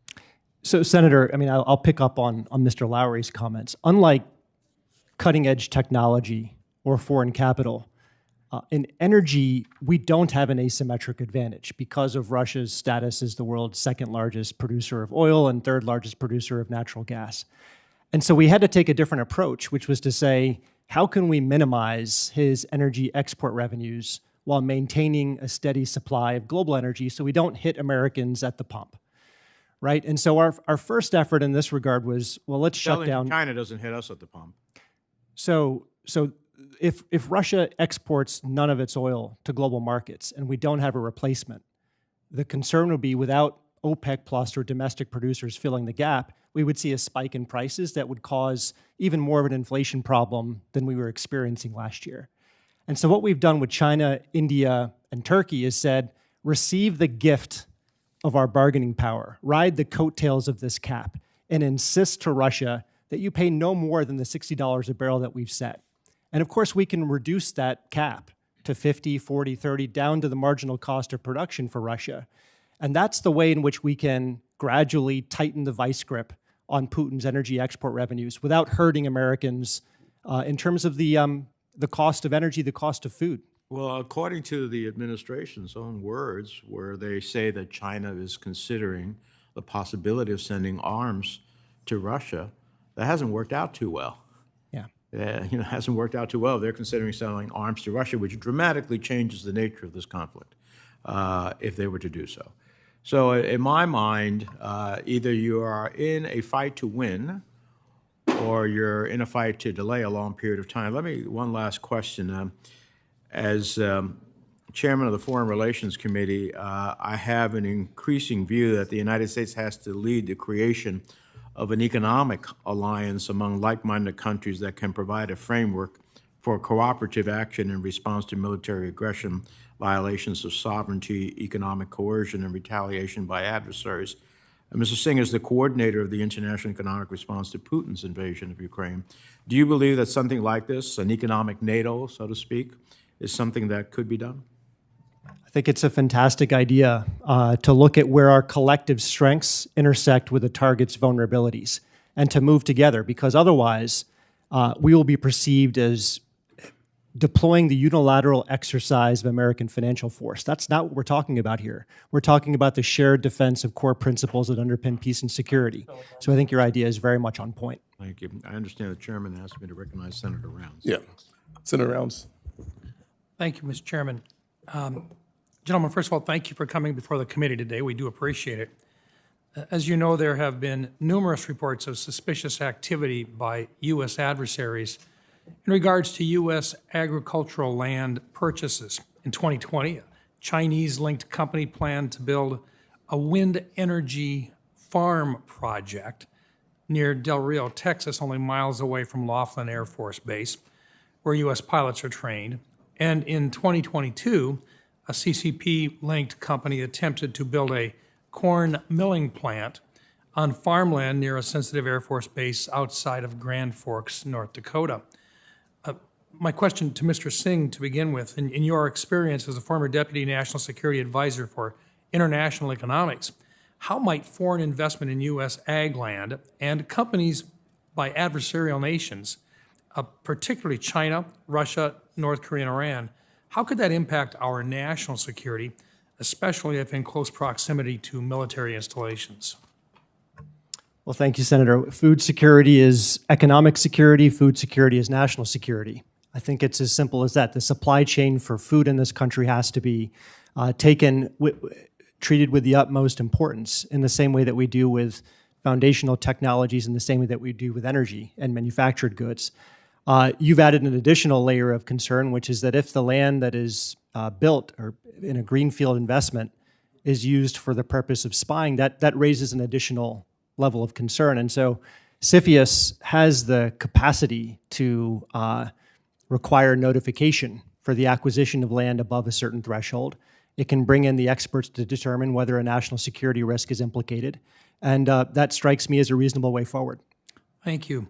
So, Senator, I'll pick up on Mr. Lowry's comments. Unlike cutting-edge technology or foreign capital, in energy, we don't have an asymmetric advantage because of Russia's status as the world's second largest producer of oil and third largest producer of natural gas. And so we had to take a different approach, which was to say, how can we minimize his energy export revenues while maintaining a steady supply of global energy so we don't hit Americans at the pump, right? And so our first effort in this regard was, well, let's shut down. China doesn't hit us at the pump. So if Russia exports none of its oil to global markets and we don't have a replacement, the concern would be without OPEC plus or domestic producers filling the gap, we would see a spike in prices that would cause even more of an inflation problem than we were experiencing last year. And so what we've done with China, India, and Turkey is said, receive the gift of our bargaining power, ride the coattails of this cap, and insist to Russia that you pay no more than the $60 a barrel that we've set. And of course, we can reduce that cap to 50, 40, 30, down to the marginal cost of production for Russia. And that's the way in which we can gradually tighten the vice grip on Putin's energy export revenues without hurting Americans in terms of the cost of energy, the cost of food. Well, according to the administration's own words, where they say that China is considering the possibility of sending arms to Russia, that hasn't worked out too well. Yeah. Hasn't worked out too well. They're considering selling arms to Russia, which dramatically changes the nature of this conflict if they were to do so. So in my mind, either you are in a fight to win or you're in a fight to delay a long period of time. One last question. As chairman of the Foreign Relations Committee, I have an increasing view that the United States has to lead the creation of an economic alliance among like-minded countries that can provide a framework for cooperative action in response to military aggression, violations of sovereignty, economic coercion, and retaliation by adversaries. And Mr. Singh is the coordinator of the international economic response to Putin's invasion of Ukraine. Do you believe that something like this, an economic NATO, so to speak, is something that could be done? I think it's a fantastic idea to look at where our collective strengths intersect with the target's vulnerabilities and to move together, because otherwise we will be perceived as deploying the unilateral exercise of American financial force. That's not what we're talking about here. We're talking about the shared defense of core principles that underpin peace and security. So I think your idea is very much on point. Thank you. I understand the chairman asked me to recognize Senator Rounds. Yeah. Senator Rounds. Thank you, Mr. Chairman. Gentlemen, first of all, thank you for coming before the committee today. We do appreciate it. As you know, there have been numerous reports of suspicious activity by U.S. adversaries in regards to U.S. agricultural land purchases. In 2020, a Chinese-linked company planned to build a wind energy farm project near Del Rio, Texas, only miles away from Laughlin Air Force Base, where U.S. pilots are trained. And in 2022, a CCP-linked company attempted to build a corn milling plant on farmland near a sensitive Air Force base outside of Grand Forks, North Dakota. My question to Mr. Singh to begin with, in your experience as a former Deputy National Security Advisor for International Economics, how might foreign investment in U.S. ag land and companies by adversarial nations, particularly China, Russia, North Korea, and Iran, how could that impact our national security, especially if in close proximity to military installations? Well, thank you, Senator. Food security is economic security. Food security is national security. I think it's as simple as that. The supply chain for food in this country has to be treated with the utmost importance in the same way that we do with foundational technologies, in the same way that we do with energy and manufactured goods. You've added an additional layer of concern, which is that if the land that is built or in a greenfield investment is used for the purpose of spying, that raises an additional level of concern. And so CFIUS has the capacity to require notification for the acquisition of land above a certain threshold. It can bring in the experts to determine whether a national security risk is implicated. And that strikes me as a reasonable way forward. Thank you.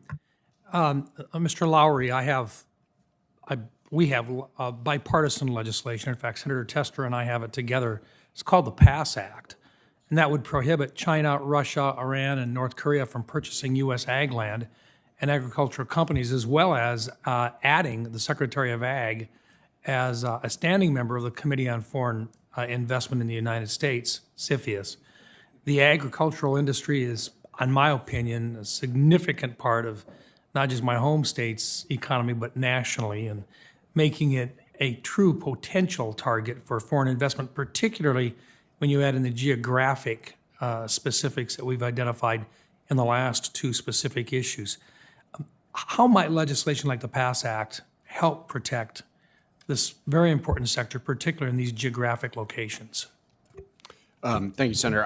Mr. Lowry, we have bipartisan legislation. In fact, Senator Tester and I have it together. It's called the PASS Act, and that would prohibit China, Russia, Iran, and North Korea from purchasing U.S. ag land and agricultural companies, as well as adding the Secretary of Ag as a standing member of the Committee on Foreign Investment in the United States, CFIUS. The agricultural industry is, in my opinion, a significant part of not just my home state's economy, but nationally, and making it a true potential target for foreign investment, particularly when you add in the geographic specifics that we've identified in the last two specific issues. How might legislation like the PASS Act help protect this very important sector, particularly in these geographic locations? Thank you, Senator.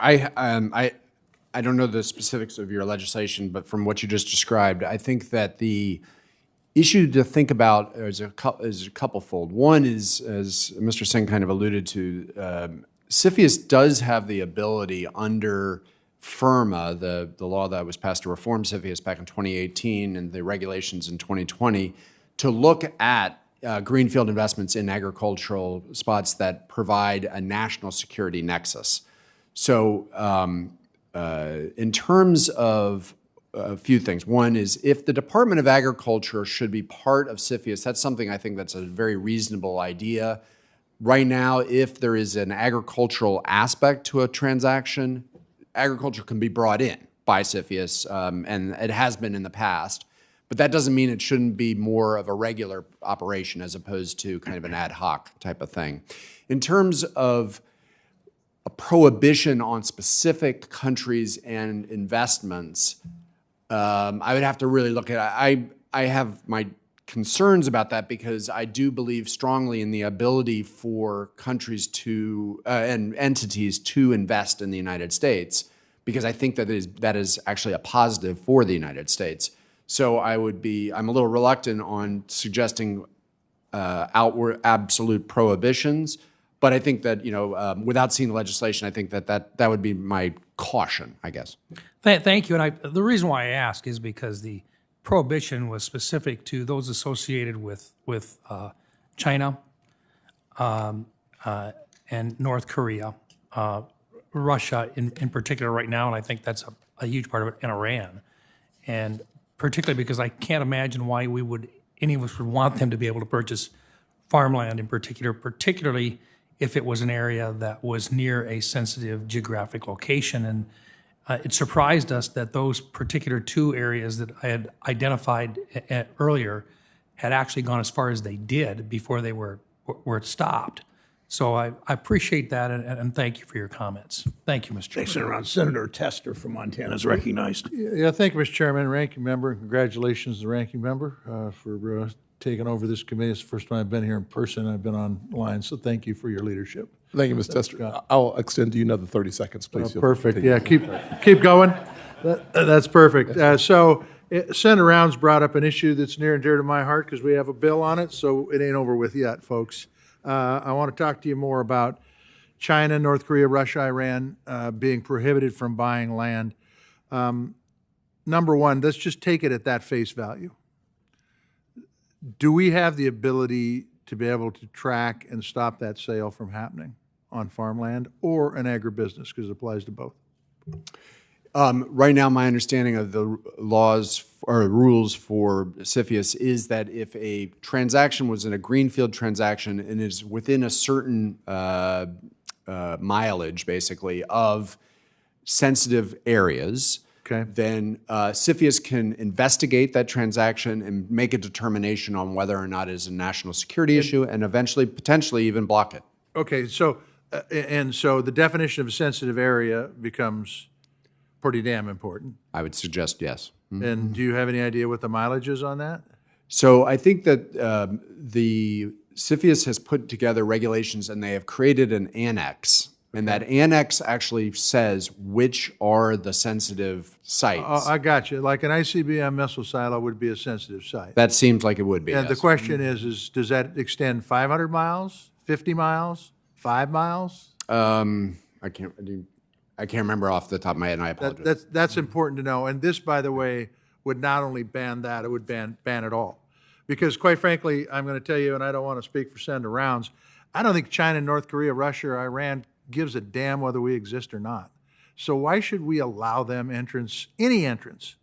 I don't know the specifics of your legislation, but from what you just described, I think that the issue to think about is a couple-fold. One is, as Mr. Singh kind of alluded to, CFIUS does have the ability under FIRMA, the law that was passed to reform CFIUS back in 2018 and the regulations in 2020, to look at greenfield investments in agricultural spots that provide a national security nexus. So in terms of a few things. One is if the Department of Agriculture should be part of CFIUS, that's something I think that's a very reasonable idea. Right now, if there is an agricultural aspect to a transaction, agriculture can be brought in by CFIUS, and it has been in the past. But that doesn't mean it shouldn't be more of a regular operation as opposed to kind of an ad hoc type of thing. In terms of a prohibition on specific countries and investments, I would have to really look at it. I have my concerns about that because I do believe strongly in the ability for countries to and entities to invest in the United States, because I think that is actually a positive for the United States. So I'm a little reluctant on suggesting outward absolute prohibitions, but I think that without seeing the legislation, I think that would be my caution, I guess. Thank you. And the reason why I ask is because the prohibition was specific to those associated with China and North Korea, Russia in particular right now, and I think that's a huge part of it, and Iran. And particularly because I can't imagine why any of us would want them to be able to purchase farmland in particular, particularly if it was an area that was near a sensitive geographic location. And it surprised us that those particular two areas that I had identified earlier had actually gone as far as they did before they were stopped. So I appreciate that, and thank you for your comments. Thank you, Mr. Chairman. Thanks, around. Senator Tester from Montana is recognized. Yeah, thank you, Mr. Chairman, ranking member. Congratulations to the ranking member for taking over this committee. It's the first time I've been here in person. I've been online, so thank you for your leadership. Thank you, Ms. Tester. I'll extend to you another 30 seconds, please. Perfect. Yeah, keep going. That's perfect. Senator Rounds brought up an issue that's near and dear to my heart because we have a bill on it, so it ain't over with yet, folks. I want to talk to you more about China, North Korea, Russia, Iran being prohibited from buying land. Number one, let's just take it at that face value. Do we have the ability to be able to track and stop that sale from happening on farmland or an agribusiness, because it applies to both? Right now, my understanding of the laws or rules for CFIUS is that if a transaction was in a greenfield transaction and is within a certain mileage, basically, of sensitive areas, Okay. then CFIUS can investigate that transaction and make a determination on whether or not it is a national security issue and eventually, potentially even block it. Okay, so, so the definition of a sensitive area becomes pretty damn important. I would suggest yes. And do you have any idea what the mileage is on that? So I think that the CFIUS has put together regulations and they have created an annex. And that annex actually says which are the sensitive sites. I got you. Like an ICBM missile silo would be a sensitive site. That seems like it would be, And yes. the question is, does that extend 500 miles, 50 miles, 5 miles? I can't remember off the top of my head, and I apologize. That's important to know. And this, by the way, would not only ban that, it would ban it all. Because quite frankly, I'm going to tell you, and I don't want to speak for Senator Rounds, I don't think China, North Korea, Russia, or Iran gives a damn whether we exist or not. So why should we allow them any entrance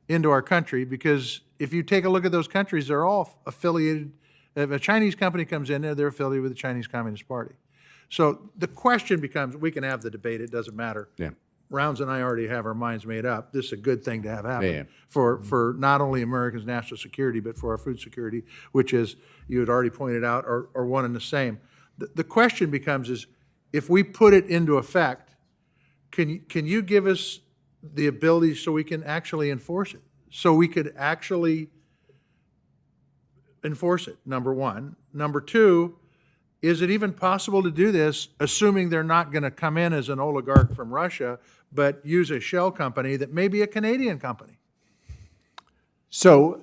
into our country? Because if you take a look at those countries, they're all affiliated. If a Chinese company comes in there, they're affiliated with the Chinese Communist Party. So the question becomes, we can have the debate, it doesn't matter. Yeah. Rounds and I already have our minds made up. This is a good thing to have happen Yeah. for not only Americans' national security, but for our food security, which is, you had already pointed out, are one and the same. The question becomes is, if we put it into effect, can you give us the ability so we can actually enforce it? So we could actually enforce it, number one. Number two, is it even possible to do this, assuming they're not going to come in as an oligarch from Russia, but use a shell company that may be a Canadian company? So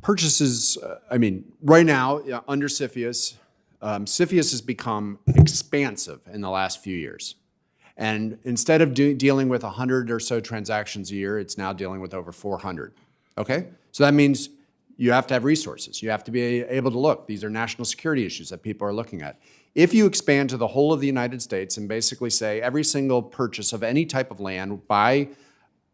purchases, right now, under CFIUS, CFIUS has become expansive in the last few years. And instead of dealing with 100 or so transactions a year, it's now dealing with over 400. Okay? So that means you have to have resources. You have to be able to look. These are national security issues that people are looking at. If you expand to the whole of the United States and basically say every single purchase of any type of land by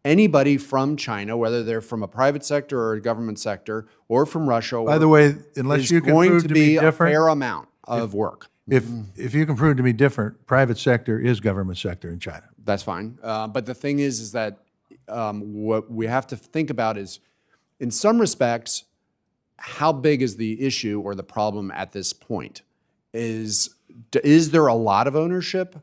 anybody from China, whether they're from a private sector or a government sector or from Russia, By the way, unless you can going prove to to be be a different, fair amount of work. if you can prove to me different, private sector is government sector in China. That's fine. But the thing is that what we have to think about is, in some respects, how big is the issue or the problem at this point? Is there a lot of ownership?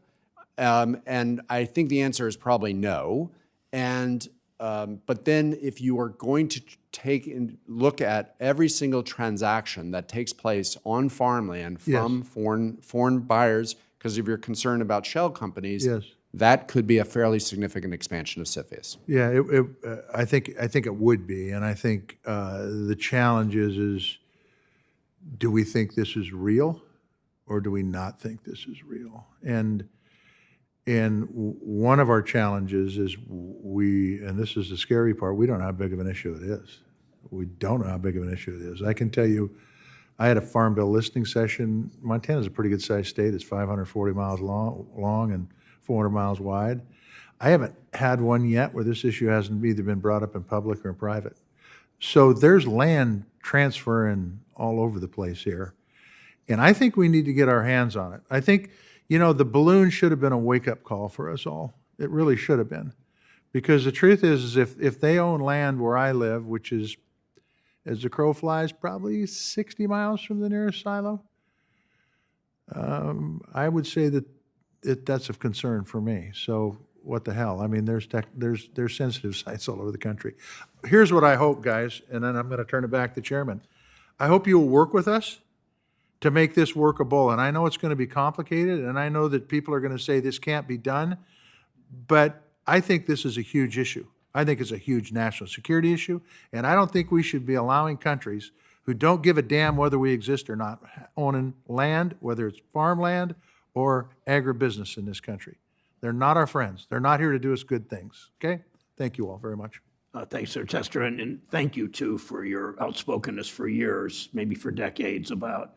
And I think the answer is probably no. And but then if you are going to take and look at every single transaction that takes place on farmland from foreign buyers, because if you're concerned about shell companies, Yes. that could be a fairly significant expansion of CFIUS. Yeah, I think it would be, and I think the challenge is do we think this is real, or do we not think this is real? And one of our challenges is and this is the scary part, we don't know how big of an issue it is. We don't know how big of an issue it is. I can tell you, I had a Farm Bill listening session. Montana's a pretty good-sized state. It's 540 miles long and 400 miles wide. I haven't had one yet where this issue hasn't either been brought up in public or in private. So there's land transferring all over the place here. And I think we need to get our hands on it. I think, the balloon should have been a wake-up call for us all. It really should have been. Because the truth is if they own land where I live, which is, as the crow flies, probably 60 miles from the nearest silo, I would say that that's of concern for me. So what the hell? I mean, there's sensitive sites all over the country. Here's what I hope, guys, and then I'm going to turn it back to the chairman. I hope you will work with us to make this workable. And I know it's going to be complicated, and I know that people are going to say this can't be done, but I think this is a huge issue. I think it's a huge national security issue, and I don't think we should be allowing countries who don't give a damn whether we exist or not owning land, whether it's farmland or agribusiness in this country. They're not our friends. They're not here to do us good things, okay? Thank you all very much. Thanks, Sir Tester, and thank you, too, for your outspokenness for years, maybe for decades, about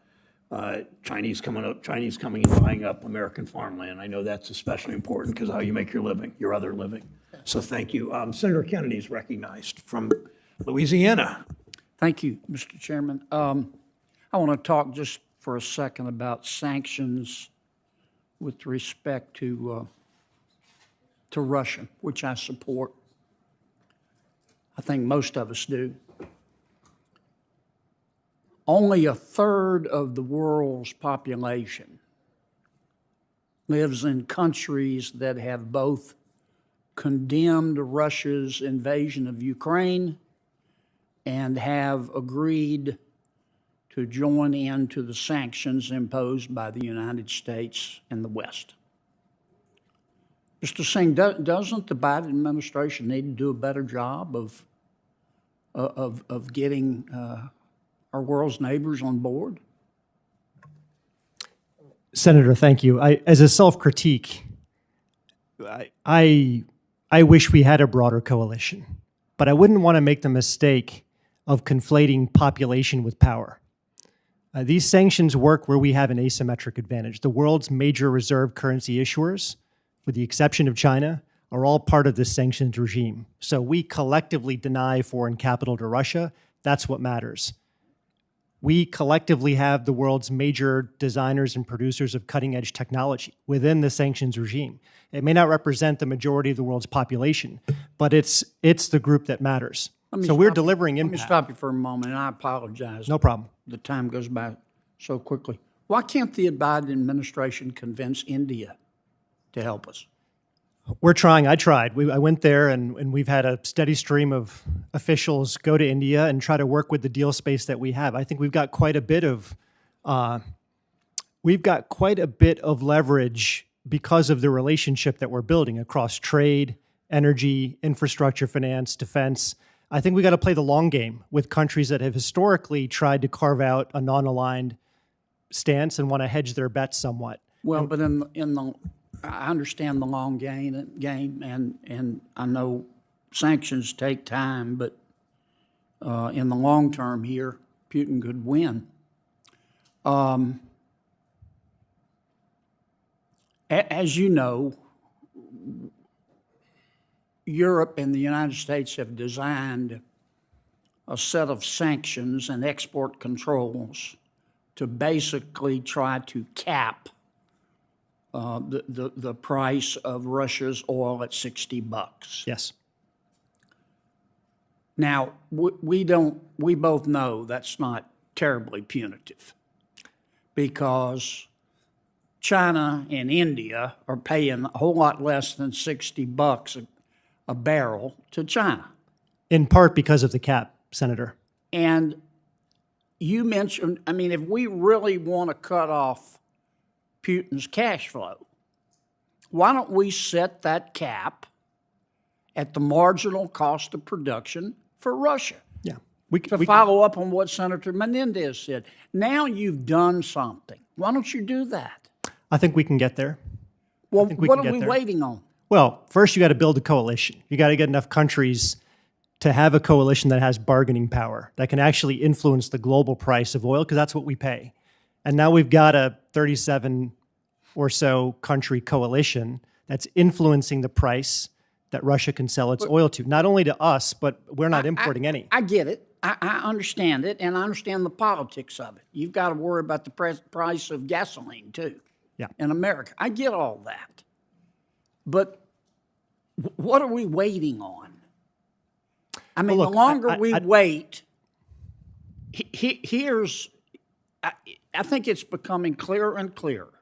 Chinese coming and buying up American farmland. I know that's especially important because how you make your living, your other living. So thank you. Senator Kennedy is recognized from Louisiana. Thank you, Mr. Chairman. I want to talk just for a second about sanctions with respect to Russia, which I support. I think most of us do. Only a third of the world's population lives in countries that have both condemned Russia's invasion of Ukraine and have agreed to join into the sanctions imposed by the United States and the West. Mr. Singh, doesn't the Biden administration need to do a better job of getting our world's neighbors on board? Senator, thank you. As a self-critique, I wish we had a broader coalition, but I wouldn't want to make the mistake of conflating population with power. These sanctions work where we have an asymmetric advantage. The world's major reserve currency issuers, with the exception of China, are all part of this sanctions regime. So we collectively deny foreign capital to Russia. That's what matters. We collectively have the world's major designers and producers of cutting-edge technology within the sanctions regime. It may not represent the majority of the world's population, but it's the group that matters. So we're delivering impact. Let me stop you for a moment, and I apologize. No problem. The time goes by so quickly. Why can't the Biden administration convince India to help us? We're trying. I tried. I went there, and we've had a steady stream of officials go to India and try to work with the deal space that we have. I think we've got quite a bit of leverage because of the relationship that we're building across trade, energy, infrastructure, finance, defense. I think we got to play the long game with countries that have historically tried to carve out a non-aligned stance and want to hedge their bets somewhat. Well, but I understand the long game, and I know sanctions take time, but in the long term here, Putin could win. As you know, Europe and the United States have designed a set of sanctions and export controls to basically try to cap the price of Russia's oil at $60. Yes. Now, we both know that's not terribly punitive because China and India are paying a whole lot less than $60 a barrel to China. In part because of the cap, Senator. And you mentioned, I mean, if we really want to cut off Putin's cash flow, why don't we set that cap at the marginal cost of production for Russia? Yeah. To follow up on what Senator Menendez said. Now you've done something. Why don't you do that? I think we can get there. Well, what are we waiting on? Well, first you got to build a coalition. You got to get enough countries to have a coalition that has bargaining power, that can actually influence the global price of oil, because that's what we pay. And now we've got a 37 or so country coalition that's influencing the price that Russia can sell its oil to, not only to us, but we're not importing any. I get it. I understand it, and I understand the politics of it. You've got to worry about the price of gasoline, too, in America. I get all that. But what are we waiting on? I mean, the longer we wait, here's I think it's becoming clearer and clearer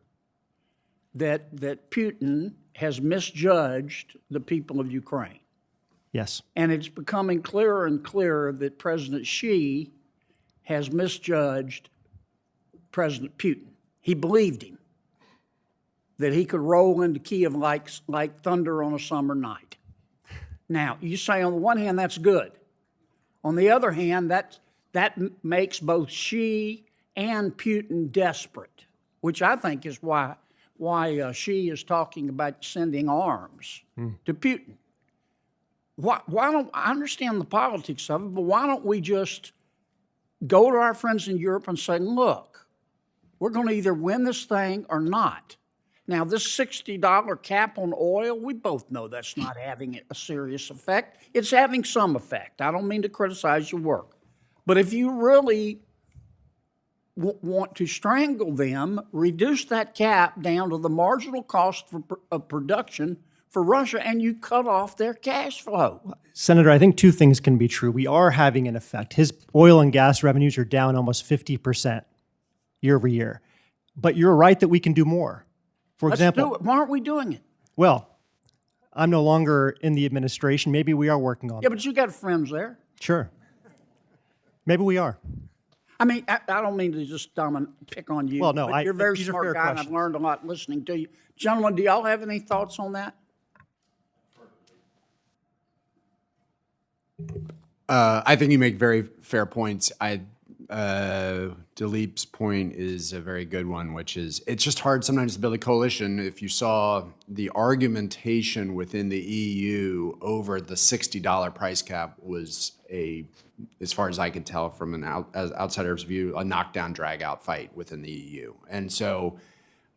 that Putin has misjudged the people of Ukraine. Yes. And it's becoming clearer and clearer that President Xi has misjudged President Putin. He believed him, that he could roll into Kiev like thunder on a summer night. Now, you say on the one hand, that's good. On the other hand, that makes both Xi and Putin desperate, which I think is why Xi is talking about sending arms to Putin. Why don't I understand the politics of it, but why don't we just go to our friends in Europe and say, look, we're going to either win this thing or not. Now, this $60 cap on oil, we both know that's not having a serious effect. It's having some effect. I don't mean to criticize your work. But if you really want to strangle them, reduce that cap down to the marginal cost of production for Russia, and you cut off their cash flow. Senator, I think two things can be true. We are having an effect. His oil and gas revenues are down almost 50% year over year. But you're right that we can do more. For example, Let's do it. Why aren't we doing it? Well, I'm no longer in the administration. Maybe we are working on it. Yeah, but you got friends there. Sure. Maybe we are. I mean, I don't mean to just pick on you. Well, no, but you're a very these are smart fair guy, and I've questions. learned a lot listening to you. Gentlemen, do y'all have any thoughts on that? I think you make very fair points. Dalip's point is a very good one, which is it's just hard sometimes to build a coalition. If you saw the argumentation within the EU over the $60 price cap was as far as I could tell from an outsider's view, a knockdown, drag-out fight within the EU. And so,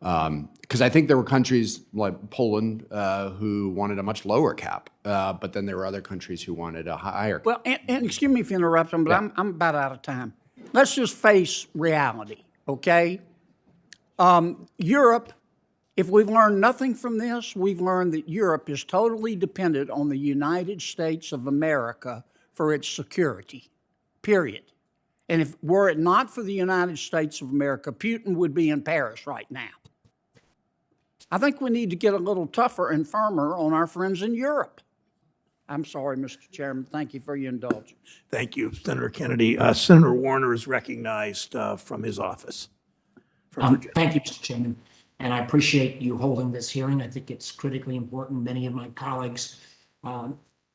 because I think there were countries like Poland who wanted a much lower cap, but then there were other countries who wanted a higher cap. Well, and excuse me if I interrupt them, but I'm about out of time. Let's just face reality, okay? Europe, if we've learned nothing from this, we've learned that Europe is totally dependent on the United States of America for its security, period. And were it not for the United States of America, Putin would be in Paris right now. I think we need to get a little tougher and firmer on our friends in Europe. I'm sorry, Mr. Chairman. Thank you for your indulgence. Thank you, Senator Kennedy. Senator Warner is recognized from his office. Thank you, Mr. Chairman, and I appreciate you holding this hearing. I think it's critically important. Many of my colleagues'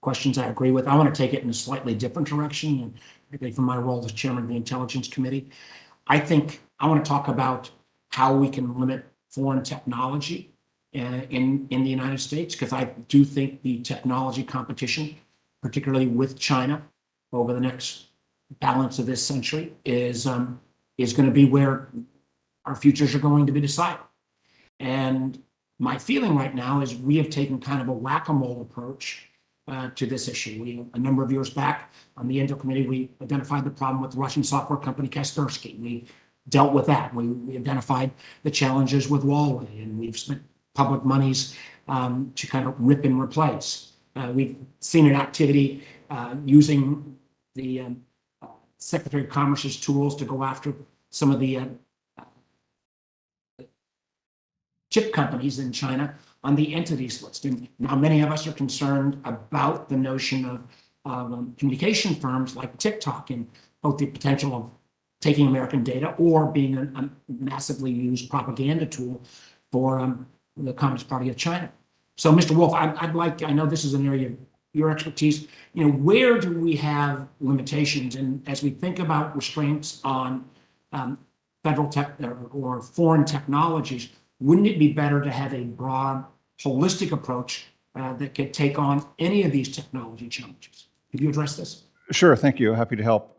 questions I agree with. I want to take it in a slightly different direction, and particularly from my role as chairman of the Intelligence Committee. I think I want to talk about how we can limit foreign technology in the United States, because I do think the technology competition, particularly with China over the next balance of this century, is going to be where our futures are going to be decided. And my feeling right now is we have taken kind of a whack-a-mole approach to this issue. A number of years back on the Intel Committee, we identified the problem with the Russian software company Kaspersky. We dealt with that. We identified the challenges with Huawei, and we've spent public monies to kind of rip and replace. We've seen an activity using the Secretary of Commerce's tools to go after some of the chip companies in China on the entities list. And now many of us are concerned about the notion of communication firms like TikTok and both the potential of taking American data or being a massively used propaganda tool for the Communist Party of China. So, Mr. Wolf, I know this is an area of your expertise. Where do we have limitations? And as we think about restraints on federal tech or foreign technologies, wouldn't it be better to have a broad, holistic approach that could take on any of these technology challenges? Could you address this? Sure, thank you. Happy to help.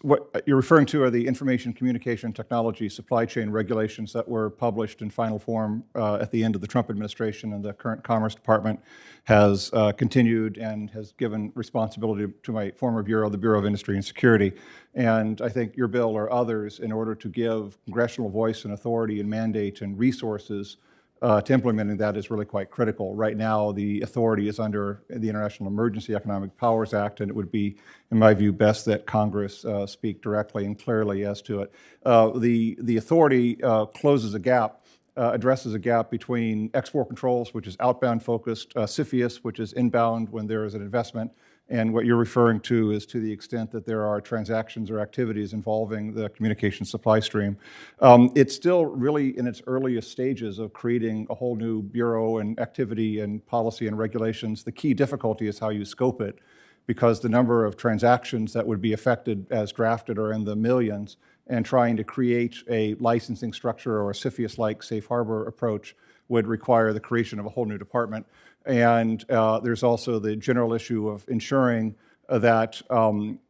What you're referring to are the information communication technology supply chain regulations that were published in final form at the end of the Trump administration, and the current Commerce Department has continued and has given responsibility to my former bureau, the Bureau of Industry and Security. And I think your bill or others, in order to give congressional voice and authority and mandate and resources to implementing that is really quite critical. Right now, the authority is under the International Emergency Economic Powers Act, and it would be, in my view, best that Congress speak directly and clearly as to it. The authority closes a gap, addresses a gap between export controls, which is outbound focused, CFIUS, which is inbound when there is an investment, and what you're referring to is to the extent that there are transactions or activities involving the communication supply stream. It's still really in its earliest stages of creating a whole new bureau and activity and policy and regulations. The key difficulty is how you scope it, because the number of transactions that would be affected as drafted are in the millions, and trying to create a licensing structure or a CFIUS-like safe harbor approach would require the creation of a whole new department. And there's also the general issue of ensuring that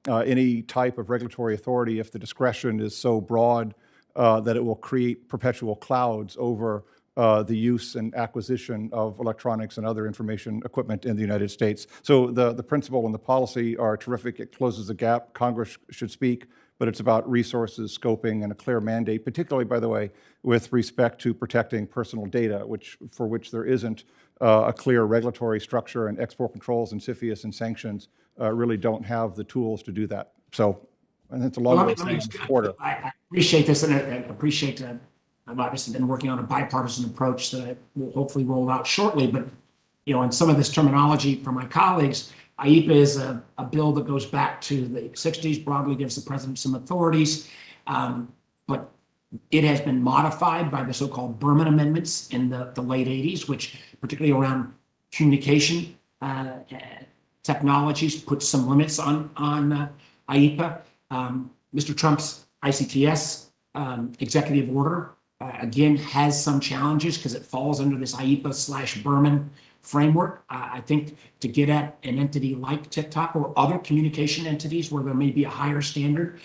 any type of regulatory authority, if the discretion is so broad that it will create perpetual clouds over the use and acquisition of electronics and other information equipment in the United States. So the principle and the policy are terrific. It closes the gap. Congress should speak, but it's about resources, scoping, and a clear mandate, particularly, by the way, with respect to protecting personal data, for which there isn't a clear regulatory structure, and export controls and CFIUS and sanctions really don't have the tools to do that. So, and it's a long way of saying supporter. I appreciate this, and I appreciate I've obviously been working on a bipartisan approach that will hopefully roll out shortly. But, you know, and some of this terminology from my colleagues, IEPA is a bill that goes back to the 60s, broadly gives the president some authorities, but it has been modified by the so-called Berman amendments in the late 80s, which particularly around communication technologies put some limits on IEPA. Mr. Trump's ICTS executive order, again, has some challenges because it falls under this IEPA/Berman framework. I think to get at an entity like TikTok or other communication entities where there may be a higher standard,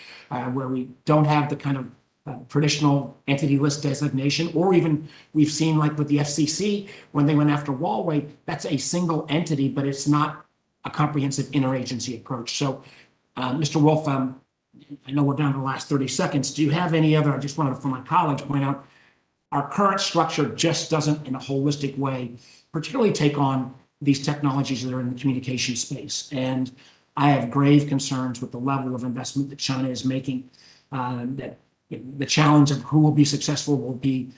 where we don't have the kind of traditional entity list designation, or even we've seen like with the FCC, when they went after Huawei, that's a single entity, but it's not a comprehensive interagency approach. So, Mr. Wolf, I know we're down to the last 30 seconds. Do you have any other, I just wanted for my colleagues to point out, our current structure just doesn't in a holistic way particularly take on these technologies that are in the communication space. And I have grave concerns with the level of investment that China is making. That the challenge of who will be successful will be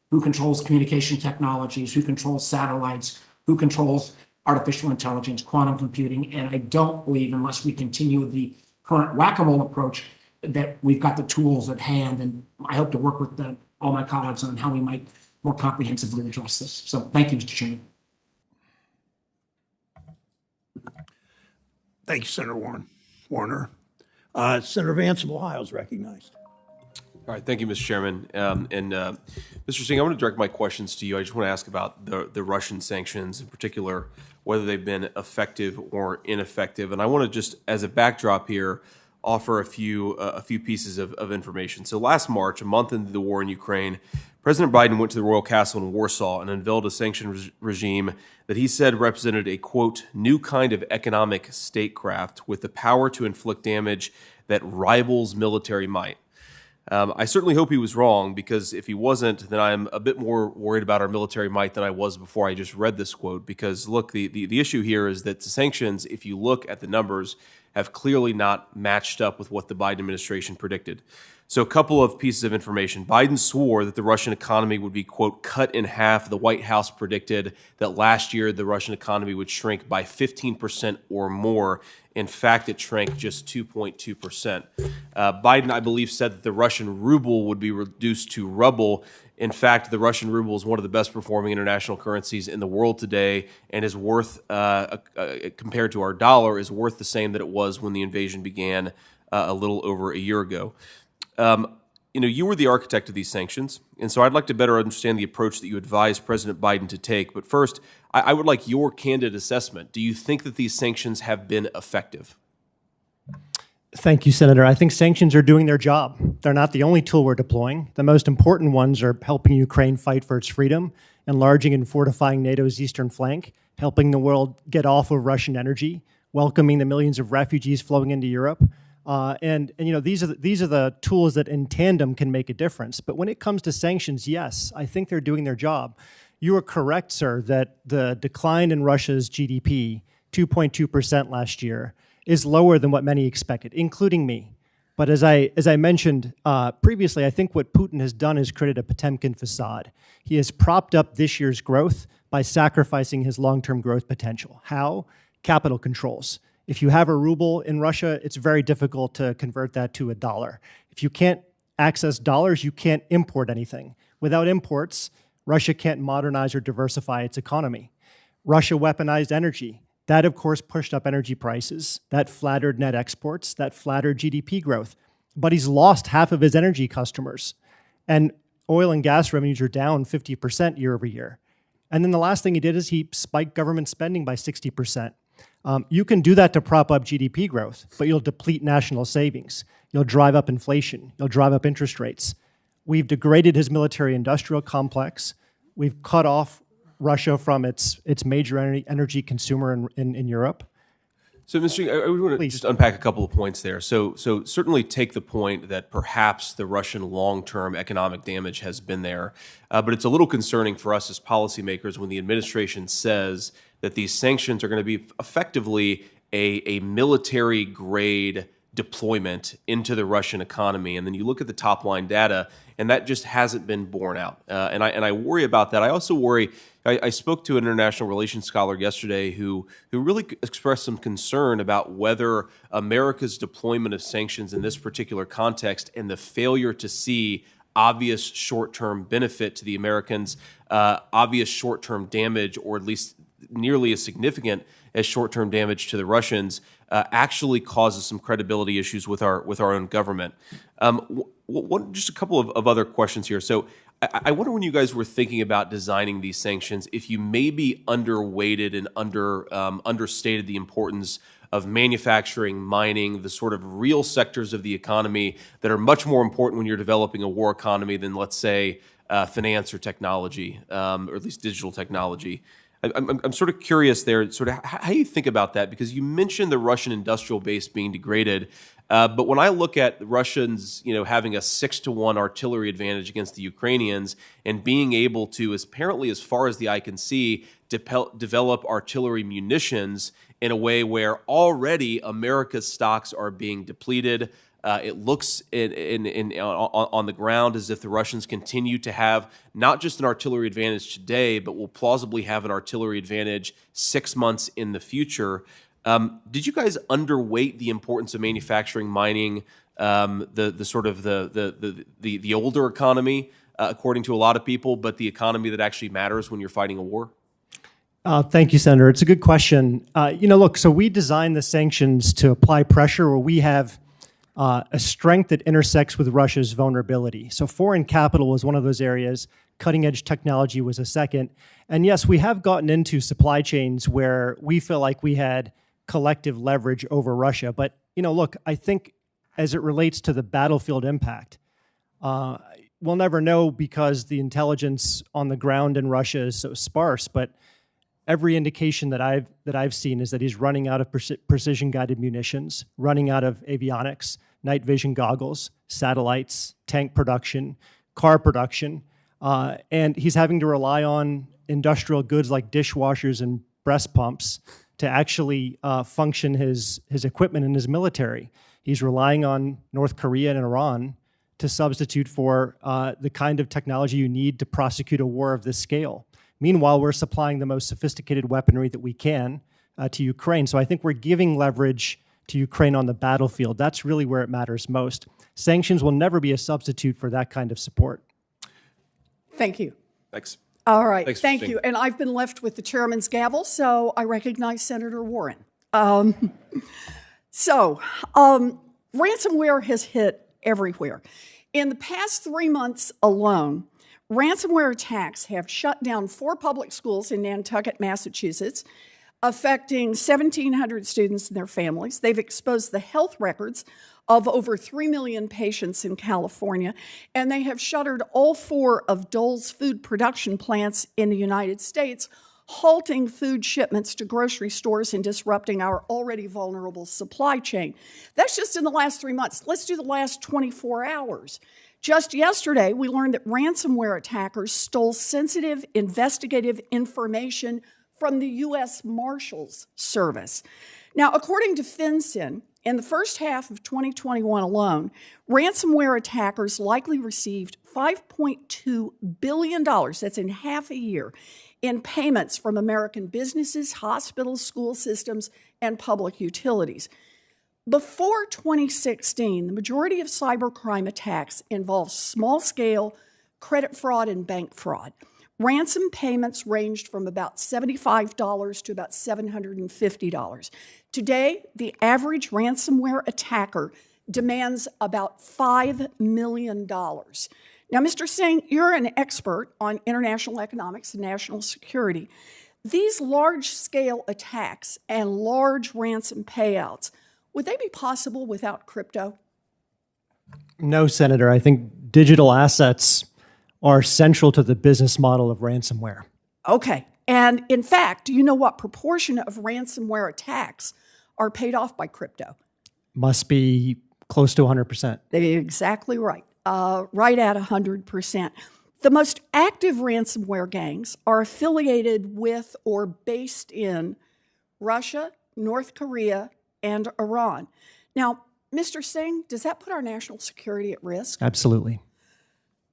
who controls communication technologies, who controls satellites, who controls artificial intelligence, quantum computing. And I don't believe, unless we continue with the current whack-a-mole approach, that we've got the tools at hand. And I hope to work with all my colleagues on how we might more comprehensively address this. So thank you, Mr. Chairman. Thank you, Senator Warner. Senator Vance of Ohio is recognized. All right, thank you, Mr. Chairman. Mr. Singh, I want to direct my questions to you. I just want to ask about the Russian sanctions, in particular, whether they've been effective or ineffective. And I want to just, as a backdrop here, offer a few pieces of information. So last March, a month into the war in Ukraine, President Biden went to the Royal Castle in Warsaw and unveiled a sanction regime that he said represented a, quote, new kind of economic statecraft with the power to inflict damage that rivals military might. I certainly hope he was wrong, because if he wasn't, then I'm a bit more worried about our military might than I was before I just read this quote. Because, look, the issue here is that the sanctions, if you look at the numbers, have clearly not matched up with what the Biden administration predicted. So a couple of pieces of information. Biden swore that the Russian economy would be, quote, cut in half. The White House predicted that last year the Russian economy would shrink by 15% or more. In fact, it shrank just 2.2%. Biden, I believe, said that the Russian ruble would be reduced to rubble. In fact, the Russian ruble is one of the best performing international currencies in the world today, and is worth, compared to our dollar, is worth the same that it was when the invasion began a little over a year ago. You were the architect of these sanctions, and so I'd like to better understand the approach that you advised President Biden to take. But first, I would like your candid assessment. Do you think that these sanctions have been effective? Thank you, Senator. I think sanctions are doing their job. They're not the only tool we're deploying. The most important ones are helping Ukraine fight for its freedom, enlarging and fortifying NATO's eastern flank, helping the world get off of Russian energy, welcoming the millions of refugees flowing into Europe. These are the tools that in tandem can make a difference. But when it comes to sanctions, yes, I think they're doing their job. You are correct, sir, that the decline in Russia's GDP, 2.2% last year, is lower than what many expected, including me. But as I mentioned previously, I think what Putin has done is created a Potemkin facade. He has propped up this year's growth by sacrificing his long-term growth potential. How? Capital controls. If you have a ruble in Russia, it's very difficult to convert that to a dollar. If you can't access dollars, you can't import anything. Without imports, Russia can't modernize or diversify its economy. Russia weaponized energy. That, of course, pushed up energy prices. That flattered net exports. That flattered GDP growth. But he's lost half of his energy customers. And oil and gas revenues are down 50% year over year. And then the last thing he did is he spiked government spending by 60%. You can do that to prop up GDP growth, but you'll deplete national savings. You'll drive up inflation. You'll drive up interest rates. We've degraded his military-industrial complex. We've cut off Russia from its major energy consumer in Europe. So, Mr. Singh, I want to just unpack a couple of points there. So certainly take the point that perhaps the Russian long-term economic damage has been there, but it's a little concerning for us as policymakers when the administration says that these sanctions are going to be effectively a military-grade deployment into the Russian economy, and then you look at the top-line data, and that just hasn't been borne out. And I worry about that. I also worry. I spoke to an international relations scholar yesterday who really expressed some concern about whether America's deployment of sanctions in this particular context and the failure to see obvious short-term benefit to the Americans, obvious short-term damage, or at least nearly as significant as short-term damage to the Russians, actually causes some credibility issues with our own government. Just a couple of other questions here. So I wonder, when you guys were thinking about designing these sanctions, if you maybe underweighted and understated the importance of manufacturing, mining, the sort of real sectors of the economy that are much more important when you're developing a war economy than, let's say, finance or technology, or at least digital technology. I'm sort of curious there, sort of how you think about that, because you mentioned the Russian industrial base being degraded, but when I look at the Russians, having a 6-to-1 artillery advantage against the Ukrainians and being able to, apparently as far as the eye can see, develop artillery munitions in a way where already America's stocks are being depleted. It looks on the ground as if the Russians continue to have not just an artillery advantage today, but will plausibly have an artillery advantage 6 months in the future. Did you guys underweight the importance of manufacturing, mining, the older economy, according to a lot of people, but the economy that actually matters when you're fighting a war? Thank you, Senator. It's a good question. Look, so we designed the sanctions to apply pressure where we have a strength that intersects with Russia's vulnerability. So foreign capital was one of those areas. Cutting-edge technology was a second. And yes, we have gotten into supply chains where we feel like we had collective leverage over Russia. But, look, I think as it relates to the battlefield impact, we'll never know because the intelligence on the ground in Russia is so sparse. But every indication that I've seen is that he's running out of precision-guided munitions, running out of avionics, night vision goggles, satellites, tank production, car production, and he's having to rely on industrial goods like dishwashers and breast pumps to actually function his equipment in his military. He's relying on North Korea and Iran to substitute for the kind of technology you need to prosecute a war of this scale. Meanwhile, we're supplying the most sophisticated weaponry that we can to Ukraine. So I think we're giving leverage to Ukraine on the battlefield. That's really where it matters most. Sanctions will never be a substitute for that kind of support. Thank you. Thanks. All right. Thanks, Thank you. And I've been left with the chairman's gavel, so I recognize Senator Warren. Ransomware has hit everywhere. In the past 3 months alone, ransomware attacks have shut down 4 public schools in Nantucket, Massachusetts, affecting 1,700 students and their families. They've exposed the health records of over 3 million patients in California, and they have shuttered all 4 of Dole's food production plants in the United States, halting food shipments to grocery stores and disrupting our already vulnerable supply chain. That's just in the last 3 months. Let's do the last 24 hours. Just yesterday, we learned that ransomware attackers stole sensitive investigative information from the U.S. Marshals Service. Now, according to FinCEN, in the first half of 2021 alone, ransomware attackers likely received $5.2 billion, that's in half a year, in payments from American businesses, hospitals, school systems, and public utilities. Before 2016, the majority of cybercrime attacks involved small-scale credit fraud and bank fraud. Ransom payments ranged from about $75 to about $750. Today, the average ransomware attacker demands about $5 million. Now, Mr. Singh, you're an expert on international economics and national security. These large-scale attacks and large ransom payouts, would they be possible without crypto? No, Senator. I think digital assets are central to the business model of ransomware. Okay. And in fact, do you know what proportion of ransomware attacks are paid off by crypto? Must be close to 100%. They're exactly right. Right at 100%. The most active ransomware gangs are affiliated with or based in Russia, North Korea, and Iran. Now, Mr. Singh, does that put our national security at risk? Absolutely.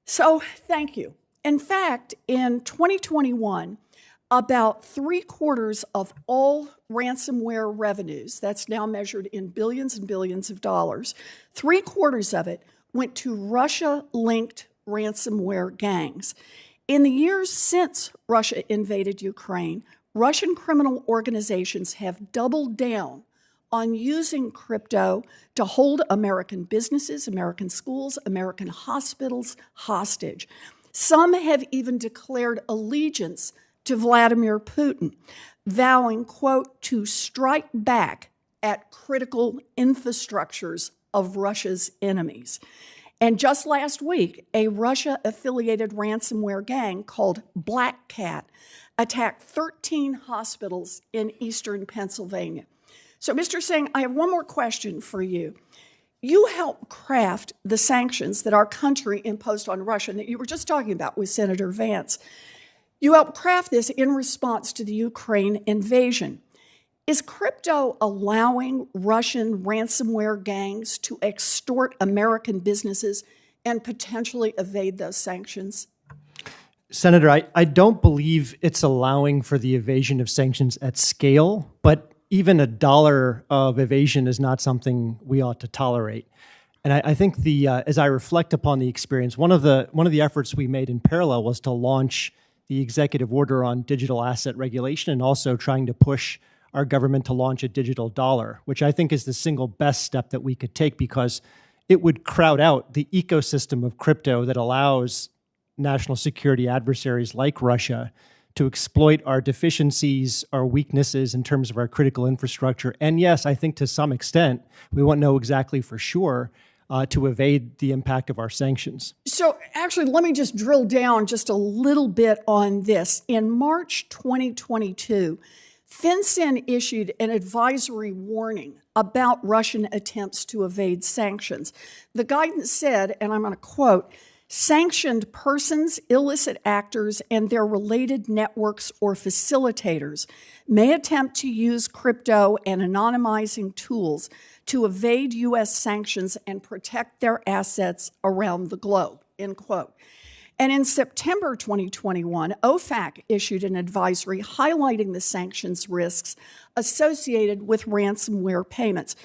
So, thank you. In fact, in 2021, about 3/4 of all ransomware revenues, that's now measured in billions and billions of dollars, 3/4 of it went to Russia-linked ransomware gangs. In the years since Russia invaded Ukraine, Russian criminal organizations have doubled down on using crypto to hold American businesses, American schools, American hospitals hostage. Some have even declared allegiance to Vladimir Putin, vowing, quote, to strike back at critical infrastructures of Russia's enemies. And just last week, a Russia-affiliated ransomware gang called Black Cat attacked 13 hospitals in eastern Pennsylvania. So, Mr. Singh, I have one more question for you. You helped craft the sanctions that our country imposed on Russia, and that you were just talking about with Senator Vance. You helped craft this in response to the Ukraine invasion. Is crypto allowing Russian ransomware gangs to extort American businesses and potentially evade those sanctions? Senator, I don't believe it's allowing for the evasion of sanctions at scale, but even $1 of evasion is not something we ought to tolerate. And I think as I reflect upon the experience, one of the efforts we made in parallel was to launch the executive order on digital asset regulation and also trying to push our government to launch a digital dollar, which I think is the single best step that we could take because it would crowd out the ecosystem of crypto that allows national security adversaries like Russia to exploit our deficiencies, our weaknesses in terms of our critical infrastructure. And yes, I think to some extent, we won't know exactly for sure, to evade the impact of our sanctions. So actually, let me just drill down just a little bit on this. In March 2022, FinCEN issued an advisory warning about Russian attempts to evade sanctions. The guidance said, and I'm going to quote, "Sanctioned persons, illicit actors, and their related networks or facilitators may attempt to use crypto and anonymizing tools to evade U.S. sanctions and protect their assets around the globe," end quote. And in September 2021, OFAC issued an advisory highlighting the sanctions risks associated with ransomware payments.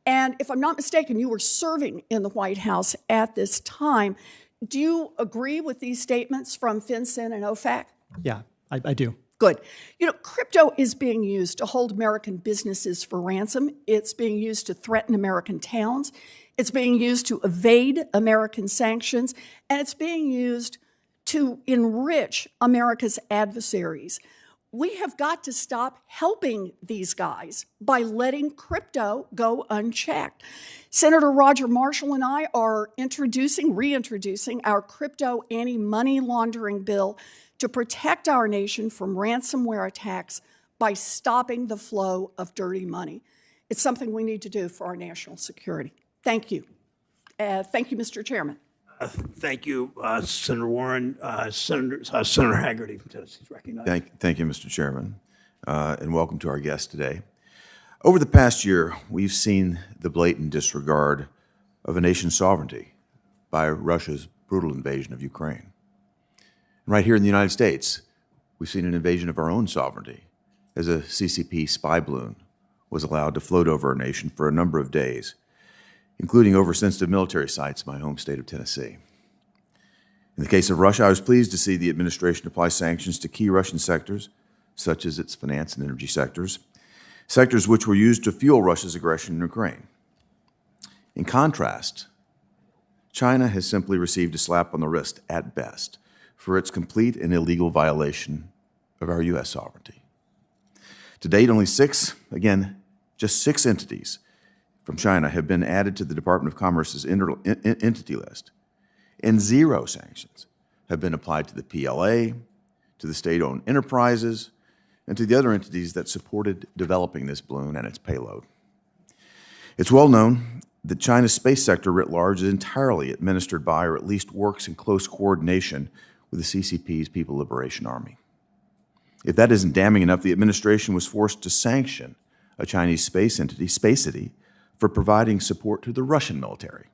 And if I'm not mistaken, you were serving in the White House at this time. Do you agree with these statements from FinCEN and OFAC? Yeah, I do. Good. You know, crypto is being used to hold American businesses for ransom. It's being used to threaten American towns. It's being used to evade American sanctions. And it's being used to enrich America's adversaries. We have got to stop helping these guys by letting crypto go unchecked. Senator Roger Marshall and I are reintroducing our crypto anti-money laundering bill to protect our nation from ransomware attacks by stopping the flow of dirty money. It's something we need to do for our national security. Thank you. Thank you, Mr. Chairman. Thank you, Senator Warren. Senator Haggerty from Tennessee is recognized. Thank you, Mr. Chairman, and welcome to our guest today. Over the past year, we've seen the blatant disregard of a nation's sovereignty by Russia's brutal invasion of Ukraine. And right here in the United States, we've seen an invasion of our own sovereignty as a CCP spy balloon was allowed to float over our nation for a number of days, including over sensitive military sites in my home state of Tennessee. In the case of Russia, I was pleased to see the administration apply sanctions to key Russian sectors, such as its finance and energy sectors which were used to fuel Russia's aggression in Ukraine. In contrast, China has simply received a slap on the wrist, at best, for its complete and illegal violation of our U.S. sovereignty. To date, only just six entities from China have been added to the Department of Commerce's entity list, and 0 sanctions have been applied to the PLA, to the state-owned enterprises, and to the other entities that supported developing this balloon and its payload. It's well known that China's space sector writ large is entirely administered by, or at least works in close coordination with the CCP's People Liberation Army. If that isn't damning enough, the administration was forced to sanction a Chinese space entity, Spacity, for providing support to the Russian military.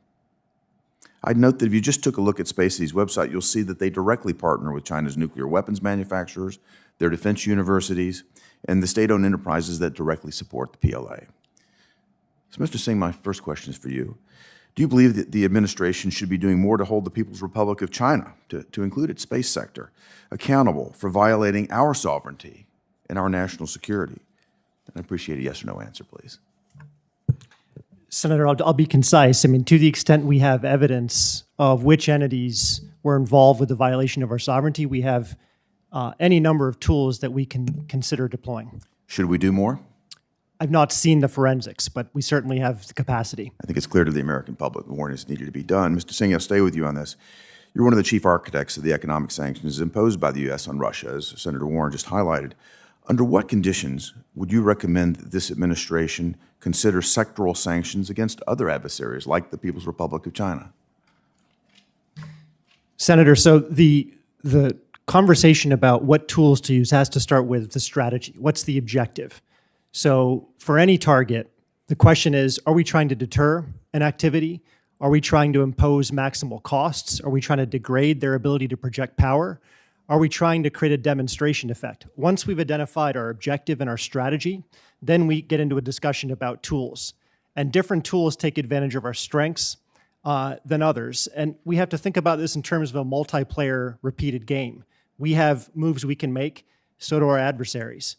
I'd note that if you just took a look at Spacity's website, you'll see that they directly partner with China's nuclear weapons manufacturers, their defense universities, and the state-owned enterprises that directly support the PLA. So, Mr. Singh, my first question is for you. Do you believe that the administration should be doing more to hold the People's Republic of China, to include its space sector, accountable for violating our sovereignty and our national security? I appreciate a yes or no answer, please. Senator, I'll be concise. I mean, to the extent we have evidence of which entities were involved with the violation of our sovereignty, we have any number of tools that we can consider deploying. Should we do more? I've not seen the forensics, but we certainly have the capacity. I think it's clear to the American public that more is needed to be done. Mr. Singh, I'll stay with you on this. You're one of the chief architects of the economic sanctions imposed by the U.S. on Russia, as Senator Warren just highlighted. Under what conditions would you recommend that this administration consider sectoral sanctions against other adversaries like the People's Republic of China? Senator, so the conversation about what tools to use has to start with the strategy. What's the objective? So for any target, the question is, are we trying to deter an activity? Are we trying to impose maximal costs? Are we trying to degrade their ability to project power? Are we trying to create a demonstration effect? Once we've identified our objective and our strategy, then we get into a discussion about tools. And different tools take advantage of our strengths than others. And we have to think about this in terms of a multiplayer repeated game. We have moves we can make, so do our adversaries.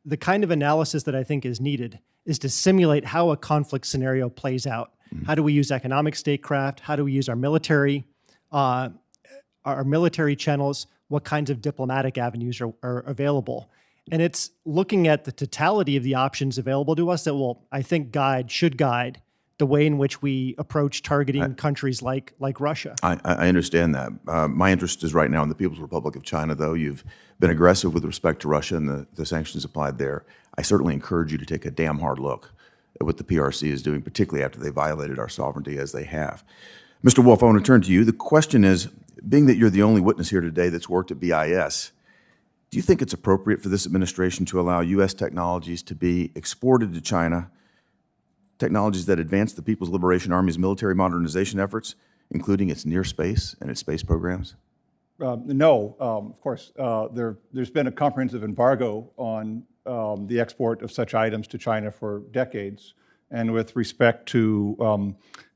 The kind of analysis that I think is needed is to simulate how a conflict scenario plays out. How do we use economic statecraft? How do we use our military channels? What kinds of diplomatic avenues are available? And it's looking at the totality of the options available to us that will, I think, should guide the way in which we approach targeting countries like Russia. I understand that. My interest is right now in the People's Republic of China, though. You've been aggressive with respect to Russia and the sanctions applied there. I certainly encourage you to take a damn hard look at what the PRC is doing, particularly after they violated our sovereignty as they have. Mr. Wolf, I want to turn to you. The question is, being that you're the only witness here today that's worked at BIS, do you think it's appropriate for this administration to allow U.S. technologies to be exported to China, technologies that advance the People's Liberation Army's military modernization efforts, including its near space and its space programs? No, of course. There's been a comprehensive embargo on the export of such items to China for decades. And with respect to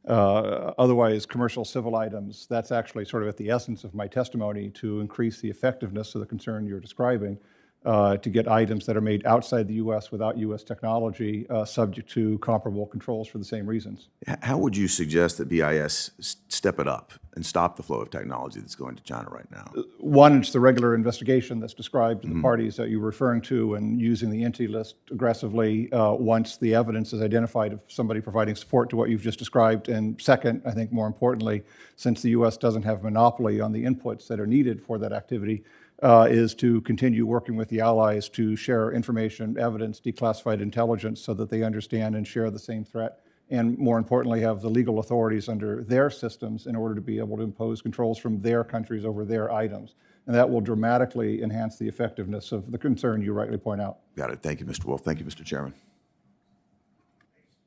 otherwise commercial civil items, that's actually sort of at the essence of my testimony, to increase the effectiveness of the concern you're describing, to get items that are made outside the U.S. without U.S. technology subject to comparable controls for the same reasons. How would you suggest that BIS step it up and stop the flow of technology that's going to China right now? One, it's the regular investigation that's described to the parties that you're referring to, and using the entity list aggressively once the evidence is identified of somebody providing support to what you've just described. And second, I think more importantly, since the U.S. doesn't have monopoly on the inputs that are needed for that activity, is to continue working with the allies to share information, evidence, declassified intelligence, so that they understand and share the same threat and more importantly, have the legal authorities under their systems in order to be able to impose controls from their countries over their items. And that will dramatically enhance the effectiveness of the concern you rightly point out. Got it. Thank you, Mr. Wolf. Thank you, Mr. Chairman.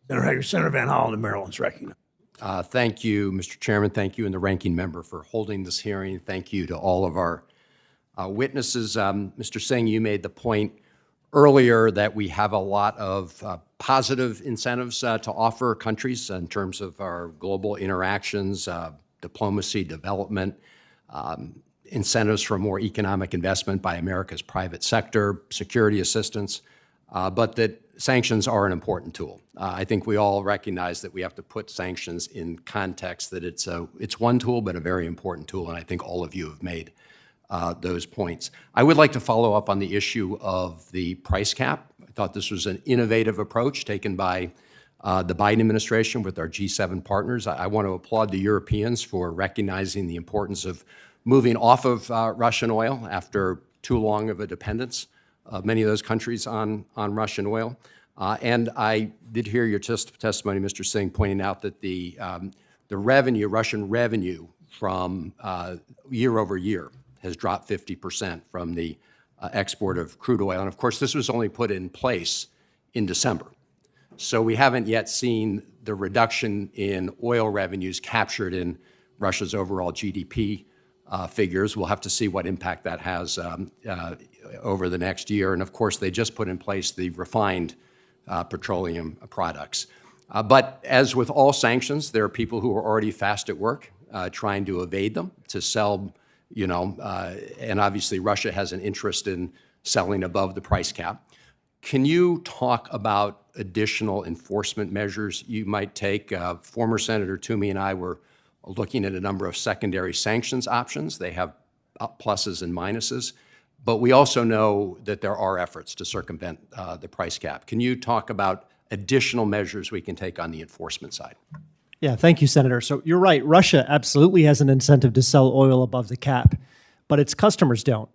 Senator Van Hollen of Maryland's recognized. Thank you, Mr. Chairman. Thank you and the ranking member for holding this hearing. Thank you to all of our witnesses. Mr. Singh, you made the point earlier that we have a lot of positive incentives to offer countries in terms of our global interactions, diplomacy, development, incentives for more economic investment by America's private sector, security assistance, but that sanctions are an important tool. I think we all recognize that we have to put sanctions in context, that it's one tool, but a very important tool, and I think all of you have made those points. I would like to follow up on the issue of the price cap. I thought this was an innovative approach taken by the Biden administration with our G7 partners. I want to applaud the Europeans for recognizing the importance of moving off of Russian oil after too long of a dependence of many of those countries on Russian oil. And I did hear your testimony, Mr. Singh, pointing out that the revenue, Russian revenue from year over year has dropped 50% from the export of crude oil. And of course, this was only put in place in December. So we haven't yet seen the reduction in oil revenues captured in Russia's overall GDP figures. We'll have to see what impact that has over the next year. And of course, they just put in place the refined petroleum products. But as with all sanctions, there are people who are already fast at work trying to evade them, to sell, and obviously Russia has an interest in selling above the price cap. Can you talk about additional enforcement measures you might take? Former Senator Toomey and I were looking at a number of secondary sanctions options. They have pluses and minuses, but we also know that there are efforts to circumvent the price cap. Can you talk about additional measures we can take on the enforcement side? Yeah, thank you, Senator. So you're right. Russia absolutely has an incentive to sell oil above the cap, but its customers don't.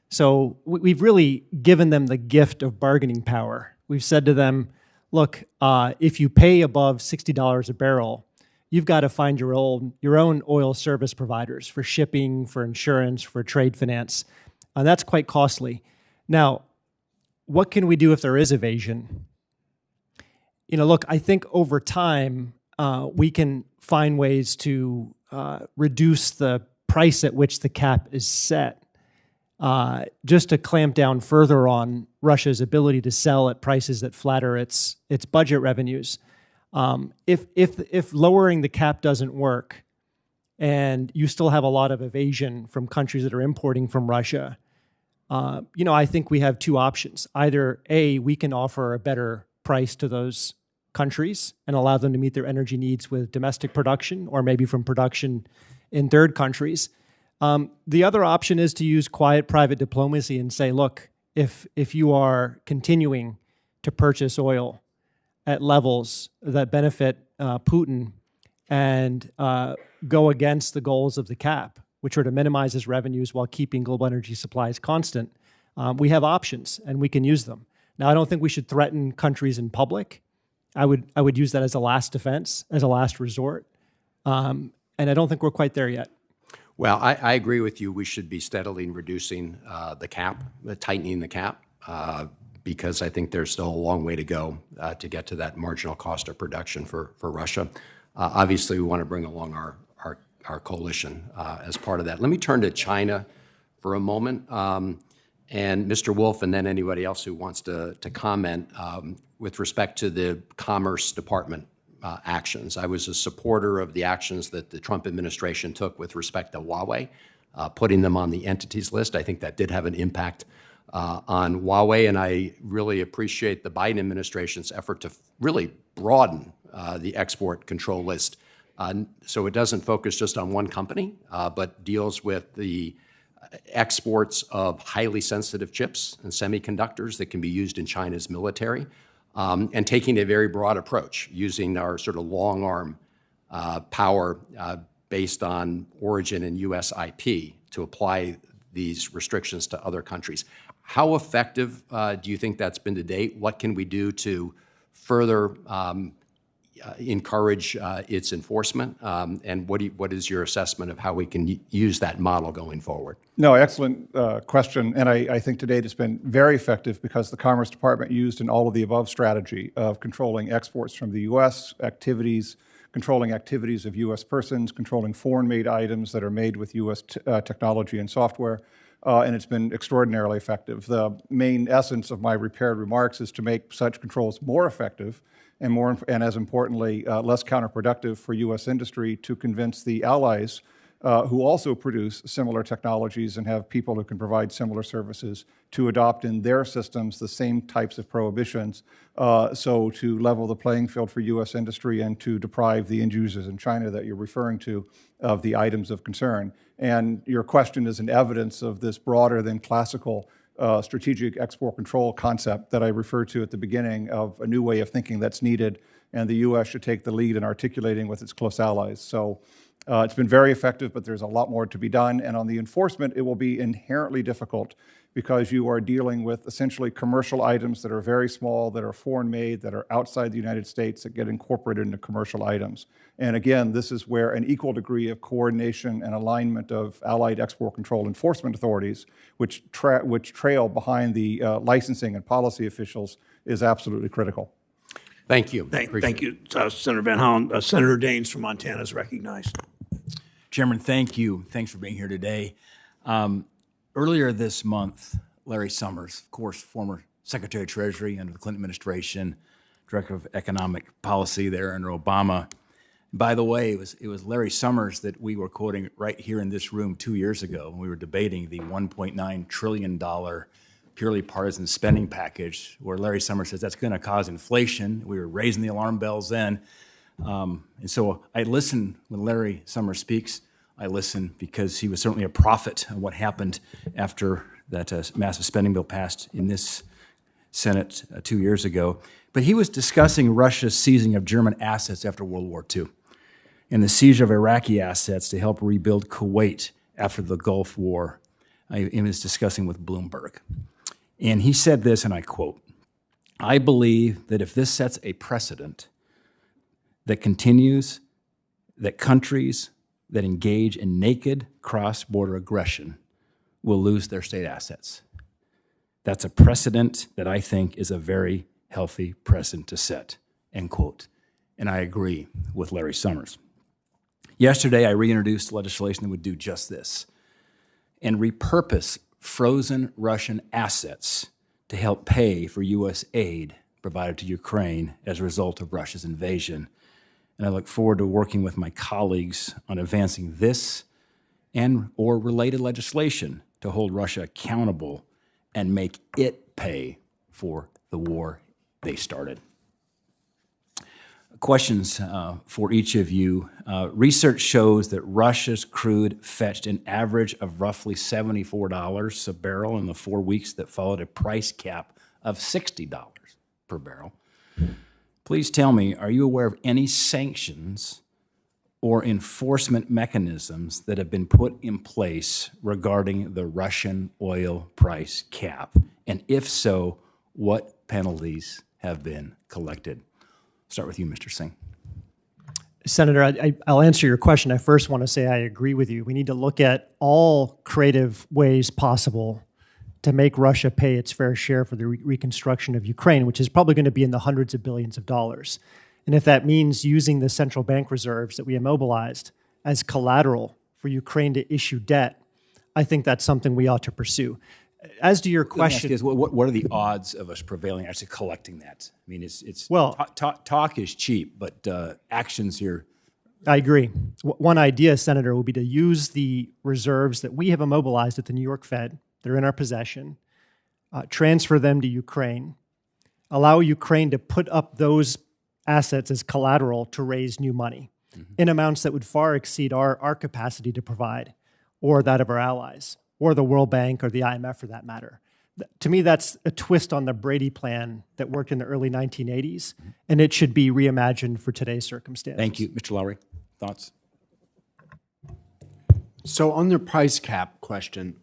So we've really given them the gift of bargaining power. We've said to them, look, if you pay above $60 a barrel, you've got to find your own oil service providers for shipping, for insurance, for trade finance. And that's quite costly. Now, what can we do if there is evasion? Look, I think over time, we can find ways to reduce the price at which the cap is set, just to clamp down further on Russia's ability to sell at prices that flatter its budget revenues. If lowering the cap doesn't work, and you still have a lot of evasion from countries that are importing from Russia, I think we have two options. Either A, we can offer a better price to those countries and allow them to meet their energy needs with domestic production, or maybe from production in third countries. The other option is to use quiet private diplomacy and say, look, if you are continuing to purchase oil at levels that benefit Putin and go against the goals of the cap, which are to minimize his revenues while keeping global energy supplies constant, we have options and we can use them. Now, I don't think we should threaten countries in public. I would use that as a last defense, as a last resort. And I don't think we're quite there yet. Well, I agree with you. We should be steadily reducing the cap, tightening the cap, because I think there's still a long way to go to get to that marginal cost of production for Russia. Obviously, we want to bring along our coalition as part of that. Let me turn to China for a moment. And Mr. Wolf, and then anybody else who wants to comment with respect to the Commerce Department actions. I was a supporter of the actions that the Trump administration took with respect to Huawei, putting them on the entities list. I think that did have an impact on Huawei, and I really appreciate the Biden administration's effort to really broaden the export control list so it doesn't focus just on one company, but deals with the exports of highly sensitive chips and semiconductors that can be used in China's military, and taking a very broad approach, using our sort of long arm power based on origin and U.S. IP to apply these restrictions to other countries. How effective do you think that's been to date? What can we do to further encourage its enforcement? And what is your assessment of how we can use that model going forward? No, excellent question. And I think to date it's been very effective because the Commerce Department used an all of the above strategy of controlling exports from the U.S., controlling activities of U.S. persons, controlling foreign-made items that are made with U.S. Technology and software. And it's been extraordinarily effective. The main essence of my prepared remarks is to make such controls more effective and as importantly, less counterproductive for U.S. industry to convince the allies who also produce similar technologies and have people who can provide similar services to adopt in their systems the same types of prohibitions, so to level the playing field for U.S. industry and to deprive the end users in China that you're referring to of the items of concern. And your question is an evidence of this broader than classical strategic export control concept that I referred to at the beginning of a new way of thinking that's needed, and the U.S. should take the lead in articulating with its close allies. So it's been very effective, but there's a lot more to be done. And on the enforcement, it will be inherently difficult because you are dealing with essentially commercial items that are very small, that are foreign-made, that are outside the United States, that get incorporated into commercial items. And again, this is where an equal degree of coordination and alignment of allied export control enforcement authorities, which trail behind the licensing and policy officials, is absolutely critical. Thank you. Thank you, Senator Van Hollen. Senator Daines from Montana is recognized. Chairman, thank you. Thanks for being here today. Earlier this month, Larry Summers, of course, former Secretary of Treasury under the Clinton administration, Director of Economic Policy there under Obama. By the way, it was Larry Summers that we were quoting right here in this room 2 years ago when we were debating the $1.9 trillion purely partisan spending package, where Larry Summers says that's going to cause inflation. We were raising the alarm bells then. And so I listen when Larry Summers speaks. I listen because he was certainly a prophet of what happened after that massive spending bill passed in this Senate 2 years ago. But he was discussing Russia's seizing of German assets after World War II and the seizure of Iraqi assets to help rebuild Kuwait after the Gulf War. He was discussing with Bloomberg. And he said this, and I quote, "I believe that if this sets a precedent that continues, that countries that engage in naked cross-border aggression will lose their state assets. That's a precedent that I think is a very healthy precedent to set," end quote. And I agree with Larry Summers. Yesterday, I reintroduced legislation that would do just this and repurpose frozen Russian assets to help pay for U.S. aid provided to Ukraine as a result of Russia's invasion. And I look forward to working with my colleagues on advancing this and or related legislation to hold Russia accountable and make it pay for the war they started. Questions for each of you. Research shows that Russia's crude fetched an average of roughly $74 a barrel in the 4 weeks that followed a price cap of $60 per barrel. Please tell me, are you aware of any sanctions or enforcement mechanisms that have been put in place regarding the Russian oil price cap? And if so, what penalties have been collected? Start with you, Mr. Singh. Senator, I'll answer your question. I first want to say I agree with you. We need to look at all creative ways possible to make Russia pay its fair share for the reconstruction of Ukraine, which is probably going to be in the hundreds of billions of dollars. And if that means using the central bank reserves that we immobilized as collateral for Ukraine to issue debt, I think that's something we ought to pursue. As to your question, what are the odds of us prevailing, actually collecting that? I mean, it's well, talk is cheap, but actions here. I agree. One idea, Senator, would be to use the reserves that we have immobilized at the New York Fed, they're in our possession, transfer them to Ukraine, allow Ukraine to put up those assets as collateral to raise new money in amounts that would far exceed our capacity to provide, or that of our allies, or the World Bank or the IMF for that matter. To me, that's a twist on the Brady plan that worked in the early 1980s, and it should be reimagined for today's circumstances. Thank you. Mr. Lowry, thoughts? So on the price cap question,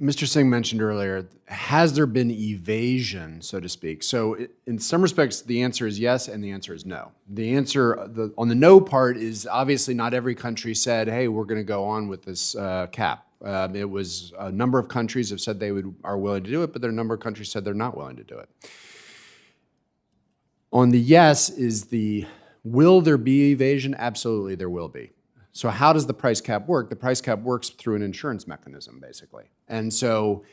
Mr. Singh mentioned earlier, has there been evasion, so to speak? So in some respects, the answer is yes, and the answer is no. The answer on the no part is obviously not every country said, hey, we're going to go on with this cap. It was a number of countries have said they are willing to do it, but there are a number of countries said they're not willing to do it. On the yes is will there be evasion? Absolutely, there will be. So how does the price cap work? The price cap works through an insurance mechanism, basically. And so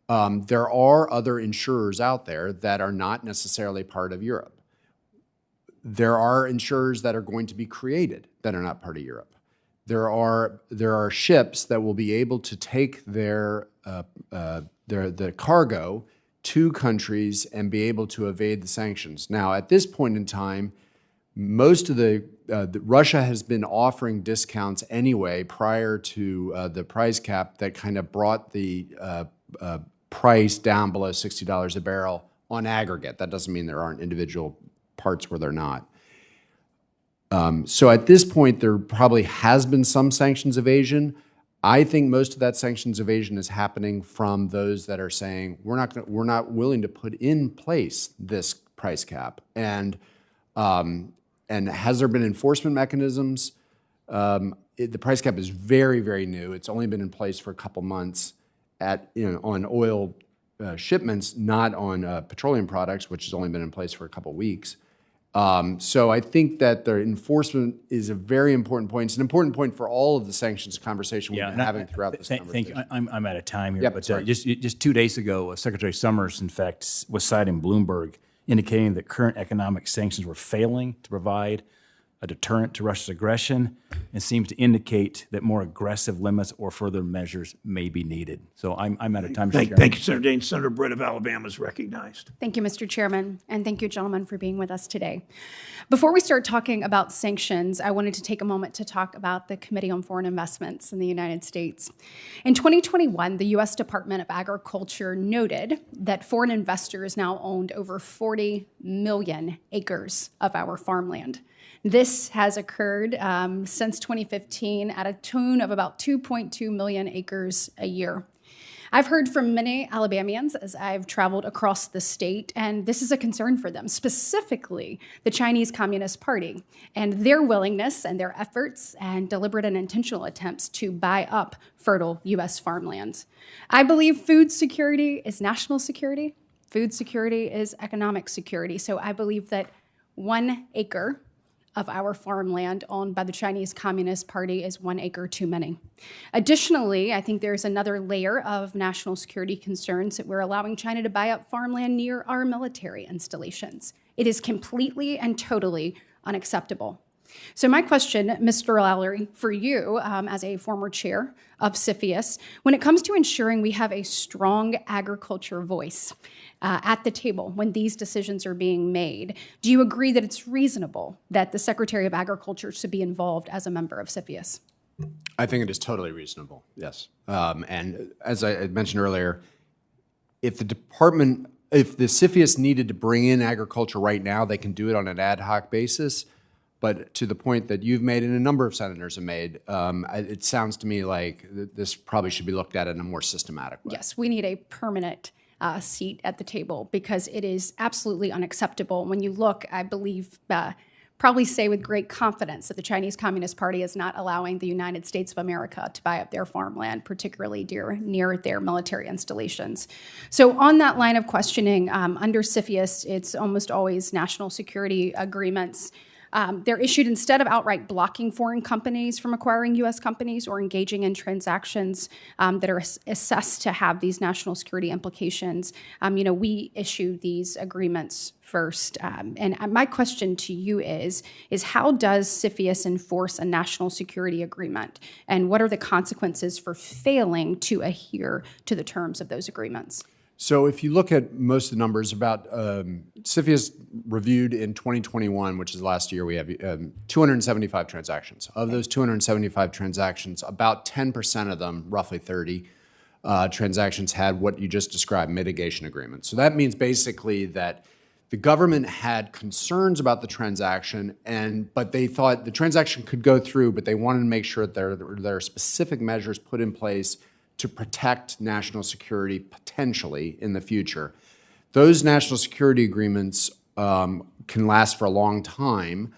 there are other insurers out there that are not necessarily part of Europe. There are insurers that are going to be created that are not part of Europe. There are ships that will be able to take the cargo to countries and be able to evade the sanctions. Now, at this point in time, most of Russia has been offering discounts anyway prior to the price cap that kind of brought the price down below $60 a barrel on aggregate. That doesn't mean there aren't individual parts where they're not. So at this point, there probably has been some sanctions evasion. I think most of that sanctions evasion is happening from those that are saying we're not willing to put in place this price cap. And has there been enforcement mechanisms? The price cap is very, very new. It's only been in place for a couple months on oil shipments, not on petroleum products, which has only been in place for a couple weeks. So I think that the enforcement is a very important point. It's an important point for all of the sanctions conversation we've been having throughout this conversation. Thank you. I'm out of time here, Yep, but sorry. just 2 days ago, Secretary Summers, in fact, was citing Bloomberg, indicating that current economic sanctions were failing to provide a deterrent to Russia's aggression, and seems to indicate that more aggressive limits or further measures may be needed. So I'm out of time, Mr. Chairman. Thank you, Senator Dane. Senator Britt of Alabama is recognized. Thank you, Mr. Chairman, and thank you, gentlemen, for being with us today. Before we start talking about sanctions, I wanted to take a moment to talk about the Committee on Foreign Investments in the United States. In 2021, the U.S. Department of Agriculture noted that foreign investors now owned over 40 million acres of our farmland. This has occurred since 2015 at a tune of about 2.2 million acres a year. I've heard from many Alabamians as I've traveled across the state, and this is a concern for them, specifically the Chinese Communist Party and their willingness and their efforts and deliberate and intentional attempts to buy up fertile U.S. farmland. I believe food security is national security. Food security is economic security. So I believe that 1 acre of our farmland owned by the Chinese Communist Party is 1 acre too many. Additionally, I think there's another layer of national security concerns that we're allowing China to buy up farmland near our military installations. It is completely and totally unacceptable. So my question, Mr. Lowry, for you as a former chair of CFIUS, when it comes to ensuring we have a strong agriculture voice at the table when these decisions are being made, do you agree that it's reasonable that the Secretary of Agriculture should be involved as a member of CFIUS? I think it is totally reasonable, yes. And as I mentioned earlier, if the CFIUS needed to bring in agriculture right now, they can do it on an ad hoc basis. But to the point that you've made and a number of senators have made, it sounds to me like this probably should be looked at in a more systematic way. Yes, we need a permanent seat at the table because it is absolutely unacceptable. When you look, I believe, probably say with great confidence that the Chinese Communist Party is not allowing the United States of America to buy up their farmland, particularly near their military installations. So on that line of questioning, under CFIUS, it's almost always national security agreements. They're issued instead of outright blocking foreign companies from acquiring U.S. companies or engaging in transactions that are assessed to have these national security implications. We issue these agreements first. And my question to you is how does CFIUS enforce a national security agreement? And what are the consequences for failing to adhere to the terms of those agreements? So if you look at most of the numbers, about CFIUS reviewed in 2021, which is last year, we have 275 transactions. Of those 275 transactions, about 10% of them, roughly 30 transactions, had what you just described, mitigation agreements. So that means basically that the government had concerns about the transaction, but they thought the transaction could go through, but they wanted to make sure that there are specific measures put in place to protect national security potentially in the future. Those national security agreements can last for a long time.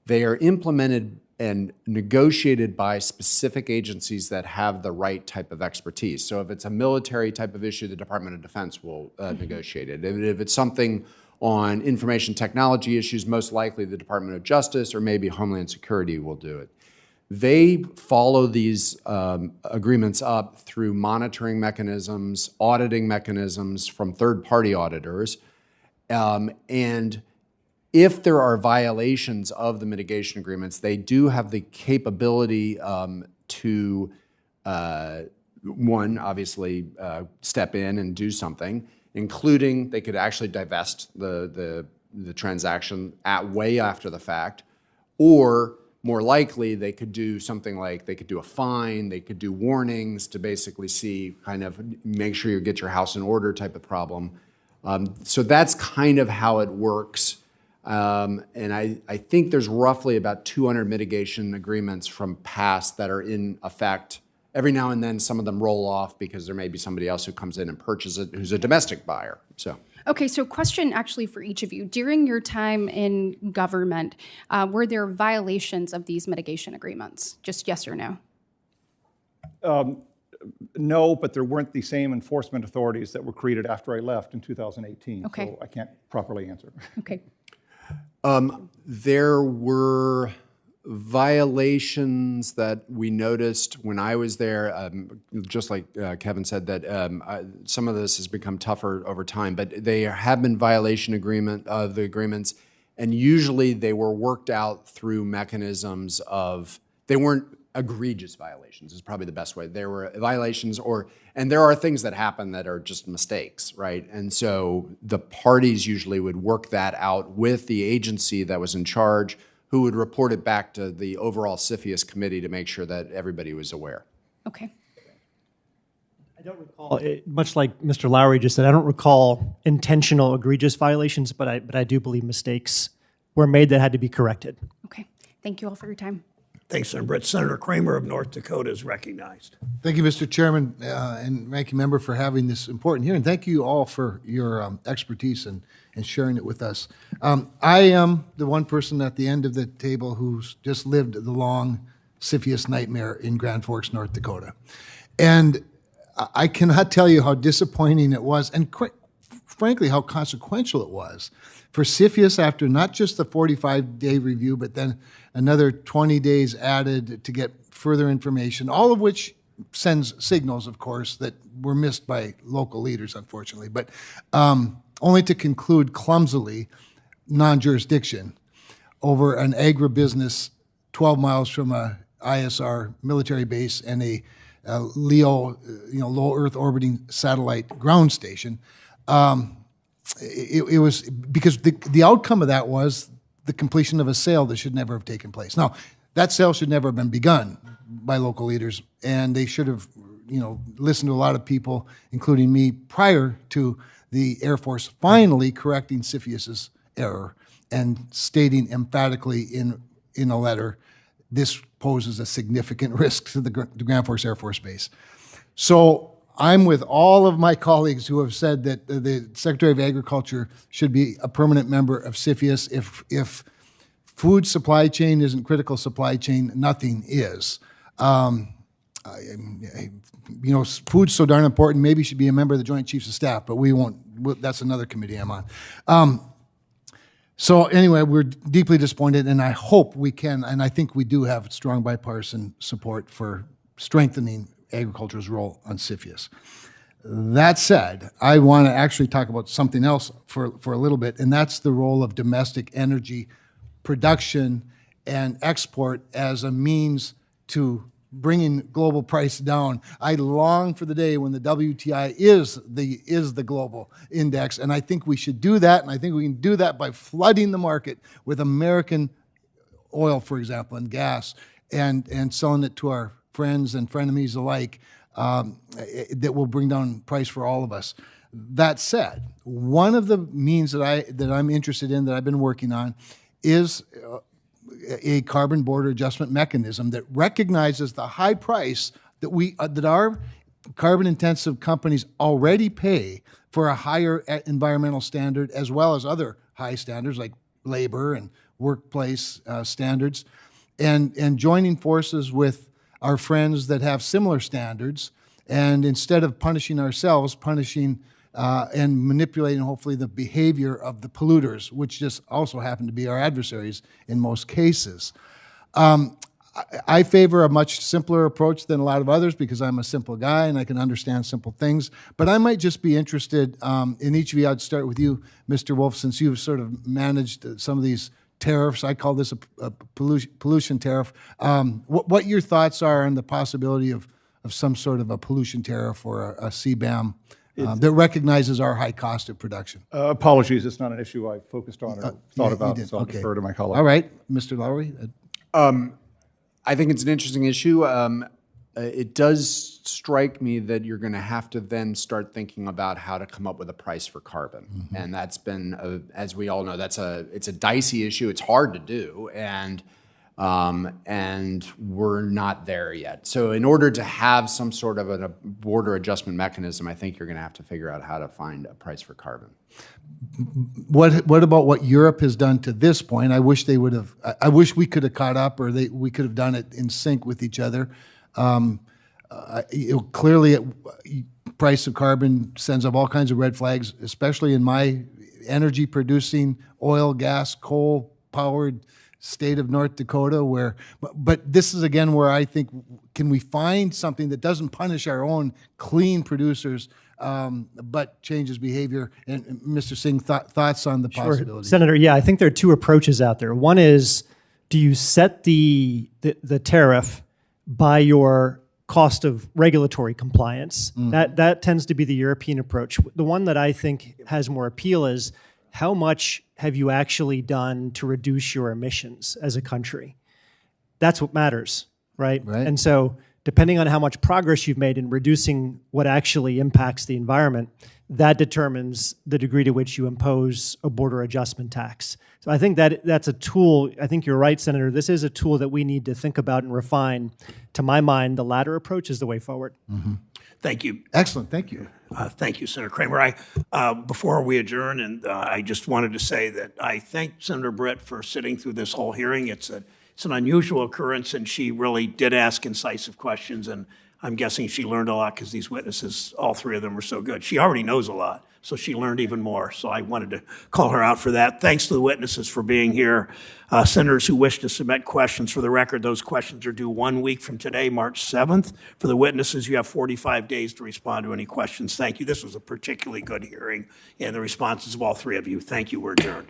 They are implemented and negotiated by specific agencies that have the right type of expertise. So if it's a military type of issue, the Department of Defense will negotiate it. If it's something on information technology issues, most likely the Department of Justice or maybe Homeland Security will do it. They follow these agreements up through monitoring mechanisms, auditing mechanisms from third-party auditors, and if there are violations of the mitigation agreements, they do have the capability to, one, obviously step in and do something, including they could actually divest the transaction way after the fact, or more likely they could do something like they could do a fine, they could do warnings to basically see, kind of make sure you get your house in order type of problem. So that's kind of how it works. And I think there's roughly about 200 mitigation agreements from past that are in effect. Every now and then some of them roll off because there may be somebody else who comes in and purchases it who's a domestic buyer. So. Okay, so question actually for each of you. During your time in government, were there violations of these mitigation agreements? Just yes or no? No, but there weren't the same enforcement authorities that were created after I left in 2018. Okay. So I can't properly answer. Okay. There were violations that we noticed when I was there, just like Kevin said, that some of this has become tougher over time, but they have been violation of the agreements, and usually they were worked out through mechanisms of, they weren't egregious violations is probably the best way. There were violations and there are things that happen that are just mistakes, right? And so the parties usually would work that out with the agency that was in charge, who would report it back to the overall CFIUS committee to make sure that everybody was aware. Okay. I don't recall, much like Mr. Lowry just said, I don't recall intentional egregious violations, but I do believe mistakes were made that had to be corrected. Okay. Thank you all for your time. Thanks, Senator Brett. Senator Kramer of North Dakota is recognized. Thank you, Mr. Chairman and Ranking Member, for having this important hearing. Thank you all for your expertise and sharing it with us. I am the one person at the end of the table who's just lived the long CFIUS nightmare in Grand Forks, North Dakota. And I cannot tell you how disappointing it was, and frankly, how consequential it was for CFIUS after not just the 45-day review, but then another 20 days added to get further information, all of which sends signals, of course, that were missed by local leaders, unfortunately, but only to conclude clumsily non-jurisdiction over an agribusiness 12 miles from a ISR military base and a LEO, low Earth orbiting satellite ground station. It was because the outcome of that was the completion of a sale that should never have taken place. Now, that sale should never have been begun by local leaders, and they should have, listened to a lot of people, including me, prior to the Air Force finally correcting CFIUS's error and stating emphatically in a letter, this poses a significant risk to the Grand Forks Air Force Base. So I'm with all of my colleagues who have said that the Secretary of Agriculture should be a permanent member of CFIUS. If food supply chain isn't critical supply chain, nothing is. Food's so darn important, maybe should be a member of the Joint Chiefs of Staff, but we won't, that's another committee I'm on. So anyway, we're deeply disappointed, and I hope we can, and I think we do have strong bipartisan support for strengthening agriculture's role on CFIUS. That said, I want to actually talk about something else for a little bit, and that's the role of domestic energy production and export as a means to bringing global price down. I long for the day when the WTI is the global index, and I think we should do that, and I think we can do that by flooding the market with American oil, for example, and gas, and selling it to our friends and frenemies alike, that will bring down price for all of us. That said, one of the means that I'm interested in, that I've been working on, is a carbon border adjustment mechanism that recognizes the high price that our carbon-intensive companies already pay for a higher environmental standard as well as other high standards like labor and workplace standards, and joining forces with our friends that have similar standards, and instead of punishing ourselves, punishing and manipulating, hopefully, the behavior of the polluters, which just also happen to be our adversaries in most cases. I favor a much simpler approach than a lot of others because I'm a simple guy and I can understand simple things. But I might just be interested in each of you. I'd start with you, Mr. Wolf, since you've sort of managed some of these tariffs. I call this a pollution tariff. What your thoughts are on the possibility of some sort of a pollution tariff or a CBAM that recognizes our high cost of production? Apologies, it's not an issue I focused on or thought about, so I'll defer to my colleague. All right, Mr. Lowry. I think it's an interesting issue. It does strike me that you're going to have to then start thinking about how to come up with a price for carbon, and that's been, as we all know, it's a dicey issue. It's hard to do, and we're not there yet. So, in order to have some sort of a border adjustment mechanism, I think you're going to have to figure out how to find a price for carbon. What about what Europe has done to this point? I wish they would have. I wish we could have caught up, or we could have done it in sync with each other. Clearly, price of carbon sends up all kinds of red flags, especially in my energy-producing, oil, gas, coal-powered state of North Dakota. But this is again where I think, can we find something that doesn't punish our own clean producers? But changes behavior. And Mr. Singh, thoughts on the possibility? Senator, yeah, I think there are two approaches out there. One is, do you set the tariff by your cost of regulatory compliance? That tends to be the European approach. The one that I think has more appeal is, how much have you actually done to reduce your emissions as a country? That's what matters, right? And so, depending on how much progress you've made in reducing what actually impacts the environment, that determines the degree to which you impose a border adjustment tax. So I think that's a tool. I think you're right, Senator. This is a tool that we need to think about and refine. To my mind, the latter approach is the way forward. Thank you. Excellent. Thank you. Thank you, Senator Kramer. Before we adjourn, and I just wanted to say that I thank Senator Britt for sitting through this whole hearing. It's an unusual occurrence, and she really did ask incisive questions, and I'm guessing she learned a lot because these witnesses, all three of them, were so good. She already knows a lot, so she learned even more. So I wanted to call her out for that. Thanks to the witnesses for being here. Senators who wish to submit questions, for the record, those questions are due 1 week from today, March 7th. For the witnesses, you have 45 days to respond to any questions. Thank you. This was a particularly good hearing, and the responses of all three of you. Thank you. We're adjourned.